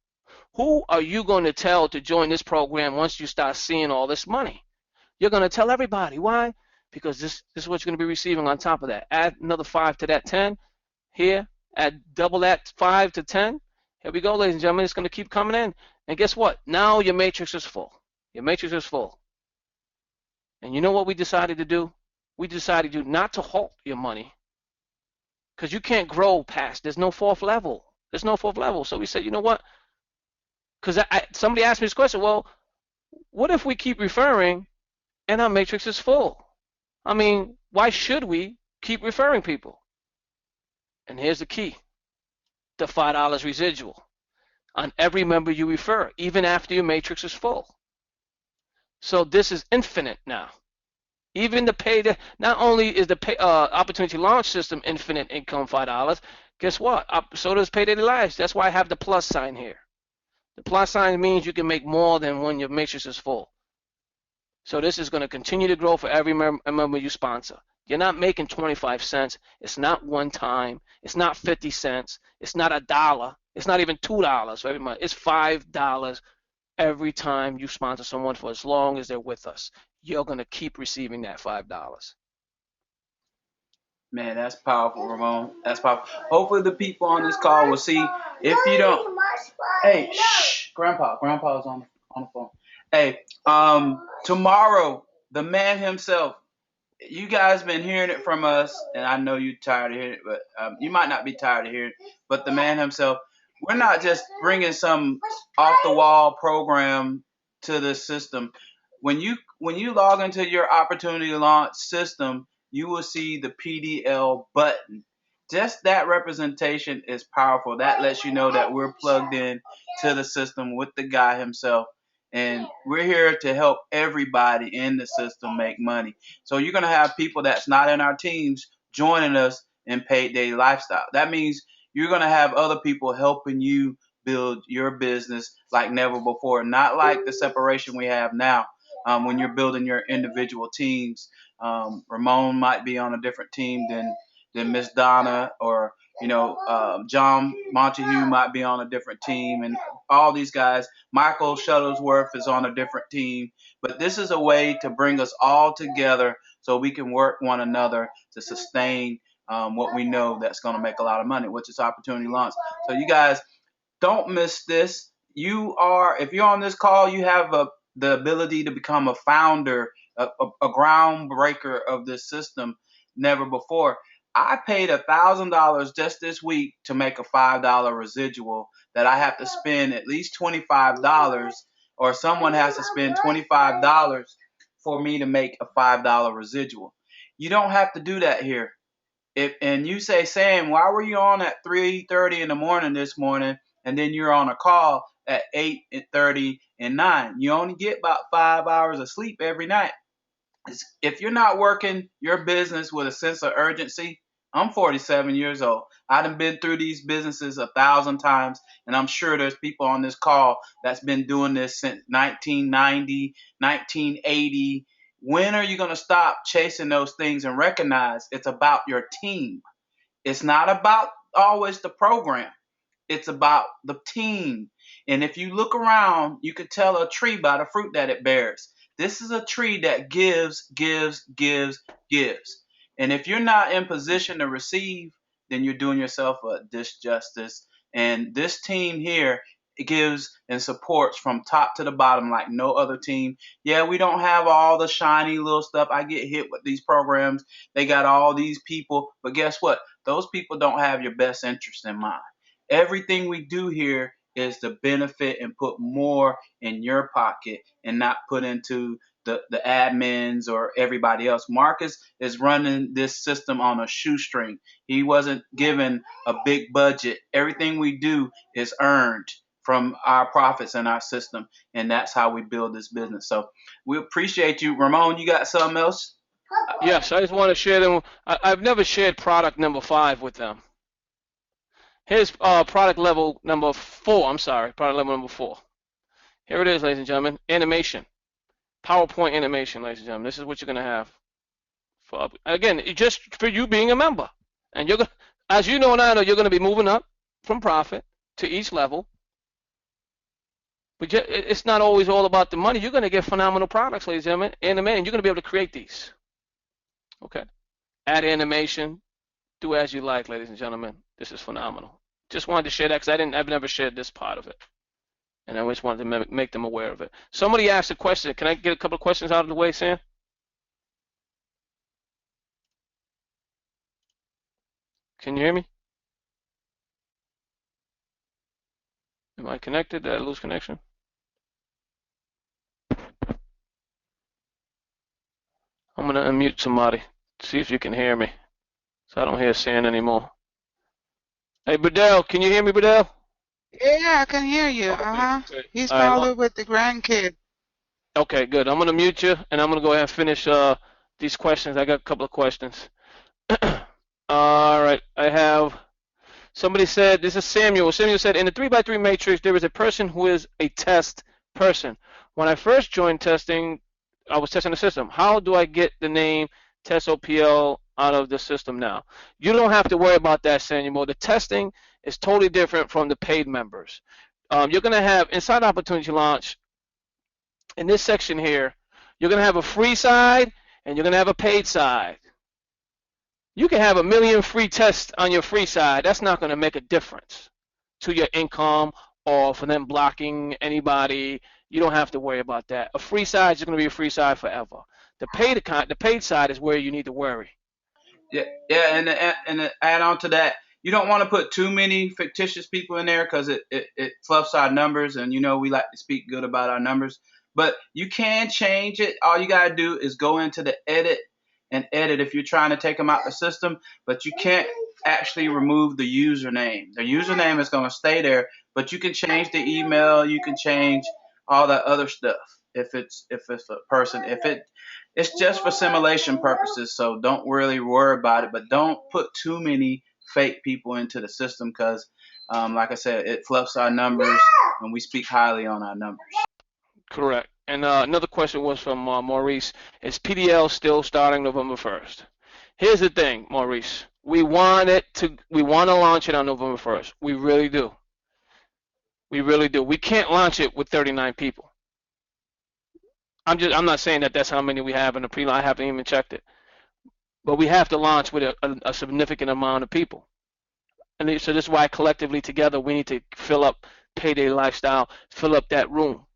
Who are you going to tell to join this program once you start seeing all this money? You're going to tell everybody. Why? Because this is what you're going to be receiving on top of that. Add another 5 to that 10 here. Add double that 5 to 10. Here we go, ladies and gentlemen. It's going to keep coming in. And guess what? Now your matrix is full. Your matrix is full. And you know what we decided to do? We decided to not to halt your money because you can't grow past. There's no fourth level. There's no fourth level. So we said, you know what? Because somebody asked me this question. Well, what if we keep referring and our matrix is full? Why should we keep referring people? And here's the key. The $5 residual on every member you refer, even after your matrix is full. So this is infinite now. Even the pay, not only is the Opportunity Launch System infinite income $5, guess what? So does Payday Lives. That's why I have the plus sign here. The plus sign means you can make more than when your matrix is full. So this is going to continue to grow for every member you sponsor. You're not making 25 cents. It's not one time. It's not 50 cents. It's not $1. It's not even $2 for every month. It's $5 every time you sponsor someone for as long as they're with us. You're going to keep receiving that $5. Man, that's powerful, Ramon. That's powerful. Hopefully the people on this call will see. If you don't, hey, shh, Grandpa's on the phone. Hey, tomorrow, the man himself. You guys been hearing it from us, and I know you're tired of hearing it, but you might not be tired of hearing it. But the man himself, we're not just bringing some off-the-wall program to the system. When you log into your Opportunity Launch system, you will see the PDL button. Just that representation is powerful. That lets you know that we're plugged in to the system with the guy himself. And we're here to help everybody in the system make money. So you're going to have people that's not in our teams joining us in Payday Lifestyle. That means you're going to have other people helping you build your business like never before. Not like the separation we have now when you're building your individual teams. Ramon might be on a different team than Miss Donna, or John Montague might be on a different team, and all these guys. Michael Shuttlesworth is on a different team. But this is a way to bring us all together so we can work one another to sustain what we know that's going to make a lot of money, which is Opportunity Launch. So you guys don't miss this. If you're on this call, you have the ability to become a founder, a groundbreaker of this system. Never before. I paid $1,000 just this week to make a $5 residual that I have to spend at least $25, or someone has to spend $25 for me to make a $5 residual. You don't have to do that here. And you say, Sam, why were you on at 3:30 in the morning this morning, and then you're on a call at 8:30 and 9? You only get about 5 hours of sleep every night. If you're not working your business with a sense of urgency, I'm 47 years old. I done been through these businesses 1,000 times, and I'm sure there's people on this call that's been doing this since 1990, 1980. When are you going to stop chasing those things and recognize it's about your team? It's not about always the program. It's about the team. And if you look around, you can tell a tree by the fruit that it bears. This is a tree that gives, gives, gives, gives. And if you're not in position to receive, then you're doing yourself a disjustice. And this team here gives and supports from top to the bottom like no other team. Yeah, we don't have all the shiny little stuff. I get hit with these programs. They got all these people, but guess what? Those people don't have your best interest in mind. Everything we do here is to benefit and put more in your pocket and not put into the admins or everybody else. Marcus is running this system on a shoestring. He wasn't given a big budget. Everything we do is earned from our profits and our system, and that's how we build this business. So we appreciate you. Ramon, you got something else? Yes, I just want to share them. I've never shared product number 5 with them. Here's product level number 4. I'm sorry, product level number 4. Here it is, ladies and gentlemen. Animation. PowerPoint animation, ladies and gentlemen. This is what you're going to have. Again, just for you being a member. And you're going, as you know and I know, you're going to be moving up from profit to each level. But it's not always all about the money. You're going to get phenomenal products, ladies and gentlemen. Anime, and you're going to be able to create these. Okay. Add animation. Do as you like, ladies and gentlemen. This is phenomenal. Just wanted to share that because I've never shared this part of it. And I just wanted to make them aware of it. Somebody asked a question. Can I get a couple of questions out of the way, Sam? Can you hear me? Am I connected? Did I lose connection? I'm going to unmute somebody. See if you can hear me. So I don't hear Sam anymore. Hey, Bedell, can you hear me, Bedell? Yeah, I can hear you. He's probably with the grandkid. Okay, good. I'm going to mute you, and I'm going to go ahead and finish these questions. I got a couple of questions. All right. I have somebody said, this is Samuel. Samuel said, in the 3x3 matrix, there is a person who is a test person. When I first joined testing, I was testing the system. How do I get the name TestOPL out of the system now? You don't have to worry about that, Samuel. The testing is totally different from the paid members. You're going to have inside Opportunity Launch, in this section here, you're going to have a free side and you're going to have a paid side. You can have 1 million free tests on your free side. That's not going to make a difference to your income or for them blocking anybody. You don't have to worry about that. A free side is going to be a free side forever. The paid side is where you need to worry. Yeah, and to add on to that, you don't want to put too many fictitious people in there because it fluffs our numbers, and you know we like to speak good about our numbers. But you can change it. All you gotta do is go into the edit and edit if you're trying to take them out the system, but you can't actually remove the username. The username is gonna stay there, but you can change the email, you can change all that other stuff if it's a person. It's just for simulation purposes, so don't really worry about it, but don't put too many fake people into the system because, like I said, it fluffs our numbers and we speak highly on our numbers. Correct. And another question was from Maurice. Is PDL still starting November 1st? Here's the thing, Maurice. We want to launch it on November 1st. We really do. We really do. We can't launch it with 39 people. I'm not saying that that's how many we have in the pre-launch. I haven't even checked it. But we have to launch with a significant amount of people. And so this is why collectively together we need to fill up Payday Lifestyle, fill up that room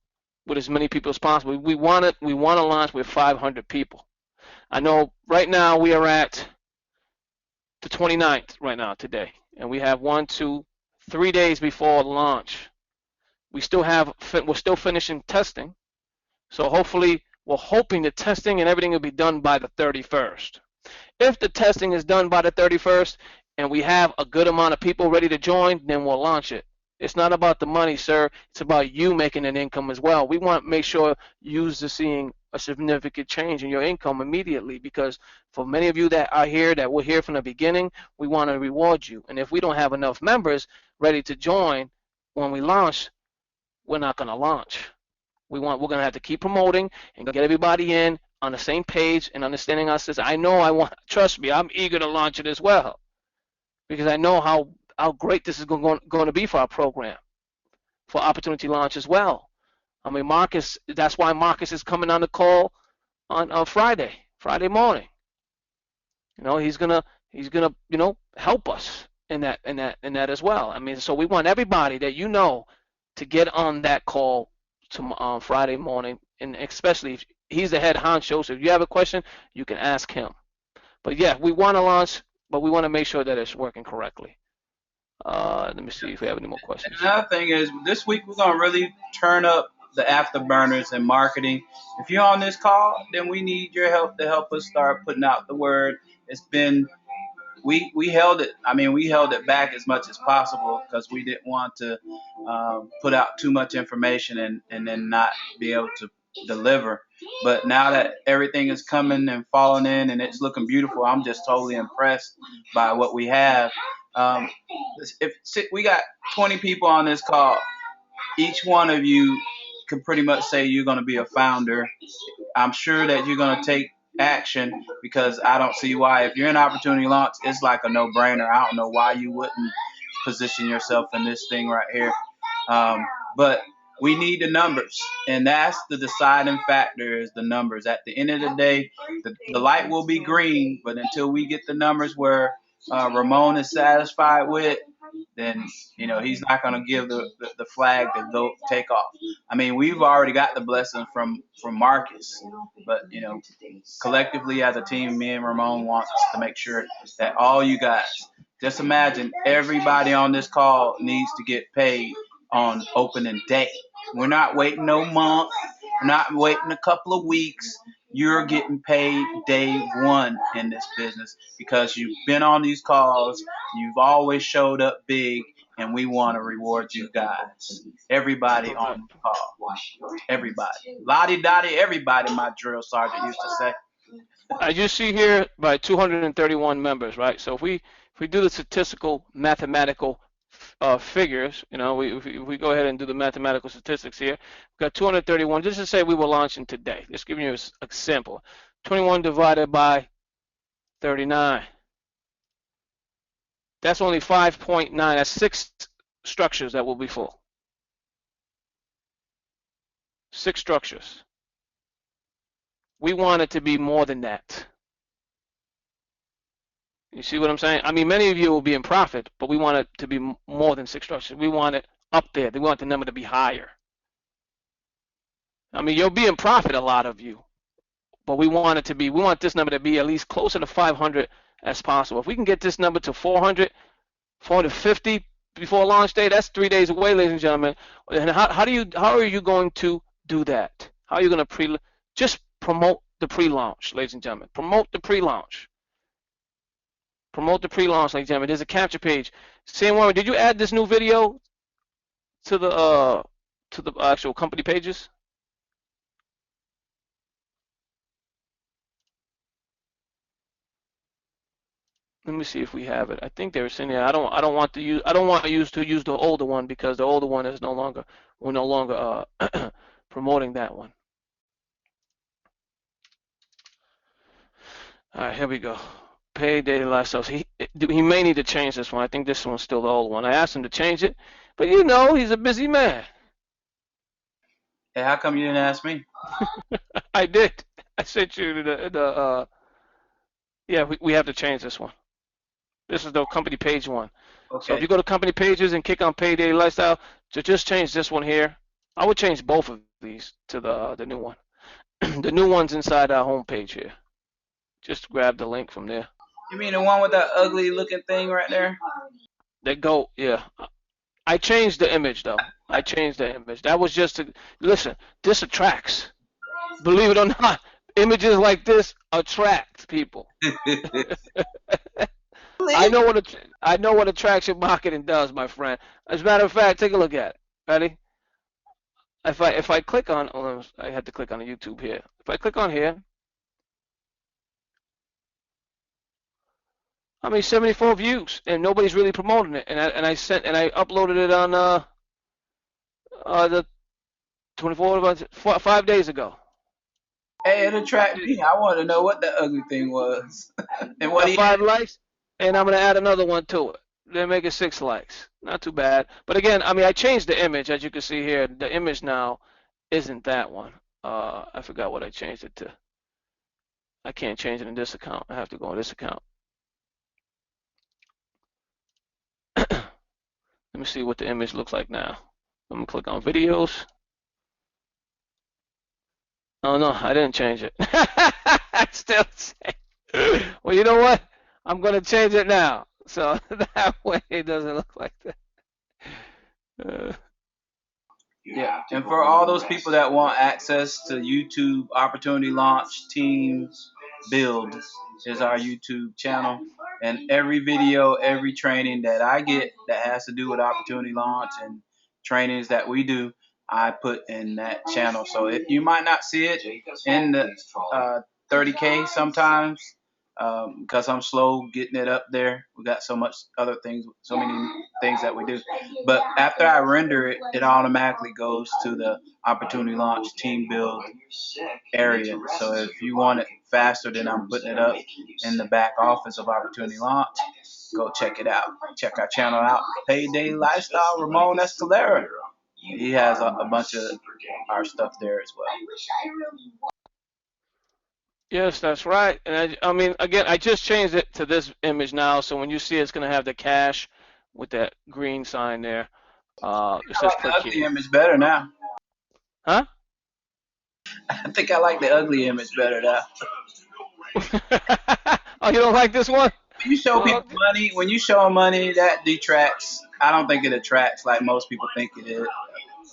with as many people as possible. We want to launch with 500 people. I know right now we are at the 29th right now today, and we have 1, 2, 3 days before launch. We're still finishing testing, so hopefully we're hoping the testing and everything will be done by the 31st. If the testing is done by the 31st and we have a good amount of people ready to join, then we'll launch it. It's not about the money, sir. It's about you making an income as well. We want to make sure you're seeing a significant change in your income immediately, because for many of you that are here, that were here from the beginning, we want to reward you. And if we don't have enough members ready to join when we launch, we're not going to launch. We're going to have to keep promoting and get everybody in on the same page and understanding our system. Trust me, I'm eager to launch it as well, because I know how great this is going to be for our program, for Opportunity Launch as well. I mean, Marcus, that's why Marcus is coming on the call on Friday morning. You know, he's gonna help us in that as well. I mean, so we want everybody that you know to get on that call to Friday morning, and especially if he's the head honcho. So if you have a question, you can ask him. But yeah, we want to launch, but we want to make sure that it's working correctly. Let me see if we have any more questions. Another thing is, this week we're gonna really turn up the afterburners and marketing. If you're on this call, then we need your help to help us start putting out the word. It's been we held it. I mean, we held it back as much as possible because we didn't want to put out too much information and then not be able to deliver. But now that everything is coming and falling in and it's looking beautiful, I'm just totally impressed by what we have. If we got 20 people on this call, each one of you can pretty much say you're going to be a founder. I'm sure that you're going to take action because I don't see why. If you're in Opportunity Launch, it's like a no-brainer. I don't know why you wouldn't position yourself in this thing right here. But we need the numbers, and that's the deciding factor is the numbers. At the end of the day, the light will be green, but until we get the numbers where Ramon is satisfied with, then he's not going to give the flag to go take off. I mean, we've already got the blessing from Marcus, but collectively as a team, me and Ramon wants to make sure that all you guys, just imagine everybody on this call needs to get paid on opening day. We're not waiting no month. We're not waiting a couple of weeks. You're getting paid day one in this business because you've been on these calls. You've always showed up big, and we want to reward you guys. Everybody on the call. Everybody. Lottie-dottie, everybody, my drill sergeant used to say. As you see here, by 231 members, right? So if we do the statistical mathematical figures, if we go ahead and do the mathematical statistics here, we've got 231. Just to say we were launching today. Just giving you a sample. 21 divided by 39. That's only 5.9. That's 6 structures that will be full. 6 structures. We want it to be more than that. You see what I'm saying? I mean, many of you will be in profit, but we want it to be more than 6 structures. We want it up there. We want the number to be higher. I mean, you'll be in profit, a lot of you, but we want this number to be at least closer to 500 as possible. If we can get this number to 400, 450 before launch day, that's 3 days away, ladies and gentlemen. And how are you going to do that? How are you going to just promote the pre-launch, ladies and gentlemen? Promote the pre-launch. Promote the pre-launch, ladies and gentlemen. There's a capture page. Sam Warren, did you add this new video to the actual company pages? Let me see if we have it. I think they were saying, yeah, I don't want to use the older one because the older one is we're no longer promoting that one. All right, here we go. Pay daily lifestyles. He may need to change this one. I think this one's still the old one. I asked him to change it, but he's a busy man. Hey, how come you didn't ask me? I did. I sent you the yeah, we have to change this one. This is the company page one. Okay. So if you go to company pages and click on Pay Daily Lifestyle, just change this one here. I would change both of these to the new one. The new one's inside our homepage here. Just grab the link from there. You mean the one with that ugly looking thing right there? Yeah. I changed the image though. I changed the image. That was just listen, this attracts. Believe it or not, images like this attract people. I know what attraction marketing does, my friend. As a matter of fact, take a look at it. Ready? If I click on, I had to click on YouTube here. If I click on here, I mean 74 views, and nobody's really promoting it. And I uploaded it on the 5 days ago. Hey, it attracted me. I want to know what that ugly thing was. And what 5 likes, and I'm gonna add another one to it. they're making 6 likes. Not too bad. But again, I mean, I changed the image, as you can see here. The image now isn't that one. I forgot what I changed it to. I can't change it in this account. I have to go on this account. Let me see what the image looks like now. I'm gonna click on videos. Oh no, I didn't change it. I still say. Well, you know what? I'm gonna change it now, so that way it doesn't look like that. Yeah, and for all those people that want access to YouTube, Opportunity Launch Team Build is our YouTube channel. And every video, every training that I get that has to do with Opportunity Launch and trainings that we do, I put in that channel. So if you might not see it in the 30K sometimes, because I'm slow getting it up there. We got so much other things, so many things that we do. But after I render it, it automatically goes to the Opportunity Launch Team Build area. So if you want it faster than I'm putting it up in the back office of Opportunity Launch, go check it out. Check our channel out, Paid Daily Lifestyle, Ramon Escalera. He has a bunch of our stuff there as well. Yes, that's right. And I mean, again, I just changed it to this image now, so when you see it, it's going to have the cash with that green sign there. It says I like the ugly image better now. Huh? I think I like the ugly image better now. Oh, you don't like this one? When you show people money, when you show them money, that detracts. I don't think it attracts like most people think it is.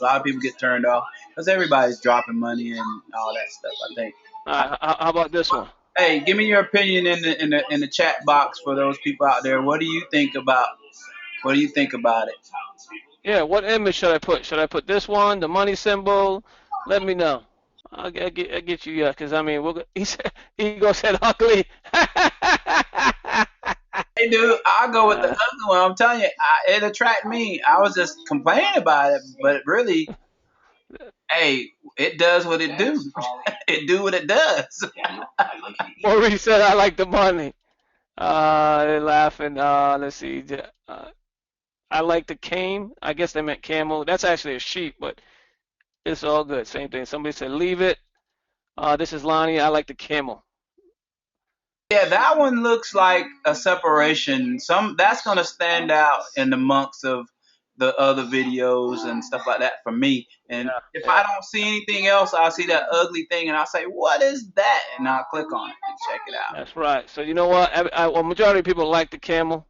A lot of people get turned off because everybody's dropping money and all that stuff, I think. How about this one? Hey, give me your opinion in the chat box for those people out there. What do you think about it? Yeah, what image should I put? Should I put this one, the money symbol? Let me know. I'll get you, yeah, because I mean, Ego said ugly. Hey, dude, I'll go with the ugly one. I'm telling you, it attracted me. I was just complaining about it, but really, hey, it does what it do. It do what it does. Maurice said I like the money. They're laughing. Let's see. I like the cane. I guess they meant camel. That's actually a sheep, but it's all good. Same thing. Somebody said leave it. This is Lonnie. I like the camel. Yeah, that one looks like a separation. That's gonna stand out in the monks of the other videos and stuff like that for me. And if I don't see anything else, I'll see that ugly thing and I'll say, "What is that?" And I'll click on it and check it out. That's right. So you know what? A majority of people like the camel.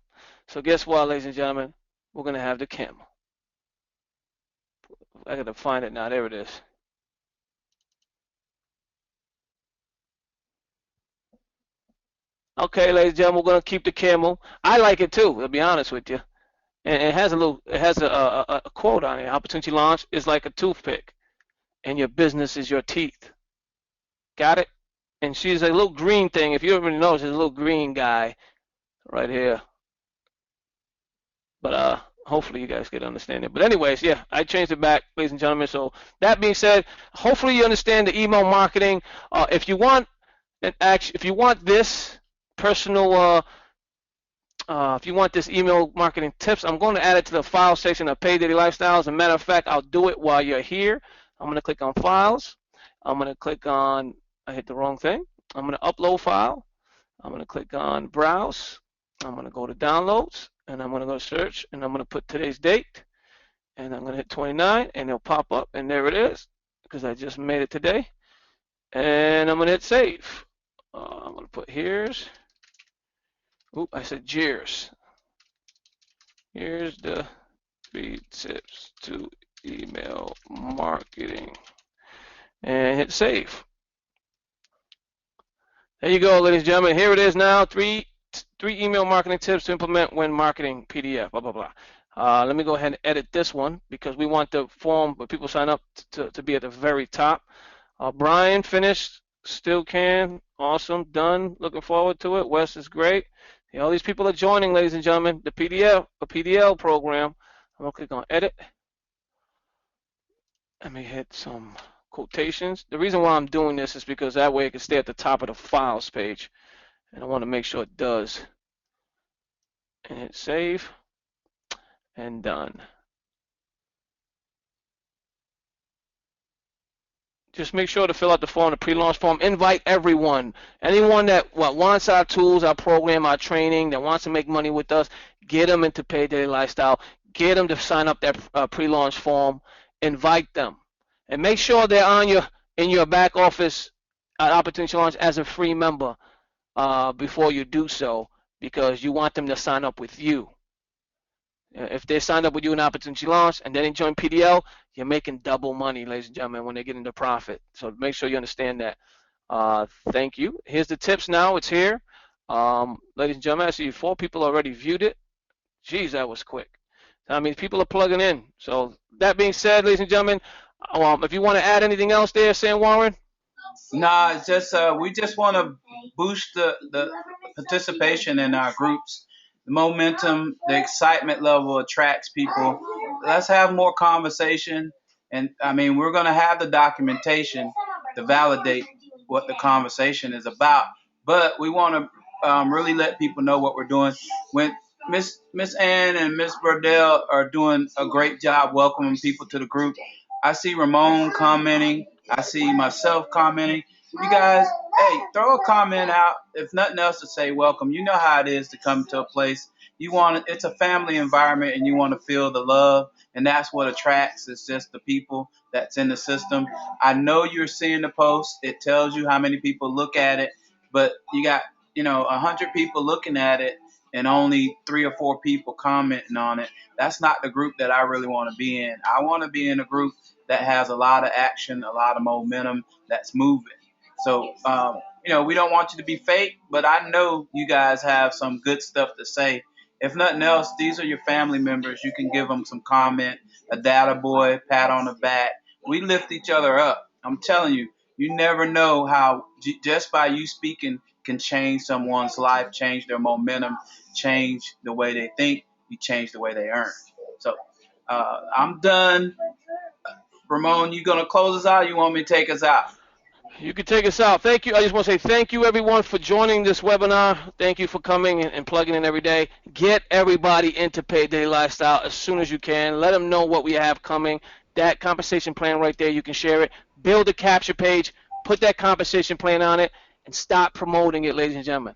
So guess what, ladies and gentlemen? We're gonna have the camel. I gotta find it now. There it is. Okay, ladies and gentlemen, we're gonna keep the camel. I like it too, to be honest with you. And it has a quote on it. Opportunity Launch is like a toothpick, and your business is your teeth. Got it? And she's a little green thing. If you ever notice, there's a little green guy right here. But hopefully you guys get understanding. But anyways, yeah, I changed it back, ladies and gentlemen. So that being said, hopefully you understand the email marketing. If you want this personal, if you want this email marketing tips, I'm going to add it to the file section of Paid Daily Lifestyle. As a matter of fact, I'll do it while you're here. I'm going to click on Files. I'm going to click on, I hit the wrong thing. I'm going to upload file. I'm going to click on Browse. I'm going to go to Downloads, and I'm going to go to Search, and I'm going to put today's date, and I'm going to hit 29, and it'll pop up, and there it is, because I just made it today. And I'm going to hit Save. I'm going to put here's. Oop, I said Jeers. Here's the 3 tips to email marketing. And hit save. There you go, ladies and gentlemen. Here it is now. Three email marketing tips to implement when marketing PDF. Blah, blah, blah. Let me go ahead and edit this one because we want the form where people sign up to be at the very top. Brian finished. Still can. Awesome. Done. Looking forward to it. Wes is great. Yeah, all these people are joining, ladies and gentlemen, the PDL program. I'm going to click on Edit. Let me hit some quotations. The reason why I'm doing this is because that way it can stay at the top of the Files page. And I want to make sure it does. And hit Save. and done. Just make sure to fill out the form, the pre-launch form. Invite everyone. Anyone that wants our tools, our program, our training, that wants to make money with us, get them into Pay Daily Lifestyle. Get them to sign up that pre-launch form. Invite them. And make sure they're in your back office at Opportunity Launch as a free member before you do so, because you want them to sign up with you. If they signed up with you in Opportunity Launch and then they join PDL, you're making double money, ladies and gentlemen, when they get into profit. So make sure you understand that. Thank you. Here's the tips now. It's here. Ladies and gentlemen, I see 4 people already viewed it. Jeez, that was quick. I mean, people are plugging in. So that being said, ladies and gentlemen, if you want to add anything else there, Sam Warren? Nah, it's just we just want to boost the participation in our groups. The momentum, the excitement level attracts people. Let's have more conversation. And I mean, we're going to have the documentation to validate what the conversation is about. But we want to really let people know what we're doing. When Miss Ann and Miss Burdell are doing a great job welcoming people to the group. I see Ramon commenting. I see myself commenting. You guys, hey, throw a comment out. If nothing else, to say welcome. You know how it is to come to a place. It's a family environment, and you want to feel the love, and that's what attracts. It's just the people that's in the system. I know you're seeing the post. It tells you how many people look at it, but you got 100 people looking at it, and only 3 or 4 people commenting on it. That's not the group that I really want to be in. I want to be in a group that has a lot of action, a lot of momentum, that's moving. So, we don't want you to be fake, but I know you guys have some good stuff to say. If nothing else, these are your family members. You can give them some comment, a data boy, pat on the back. We lift each other up. I'm telling you, you never know how just by you speaking can change someone's life, change their momentum, change the way they think, you change the way they earn. So I'm done. Ramon, you going to close us out, or you want me to take us out? You can take us out. Thank you. I just want to say thank you, everyone, for joining this webinar. Thank you for coming and plugging in every day. Get everybody into Pay Daily Lifestyle as soon as you can. Let them know what we have coming. That compensation plan right there, you can share it. Build a capture page. Put that compensation plan on it, and stop promoting it, ladies and gentlemen.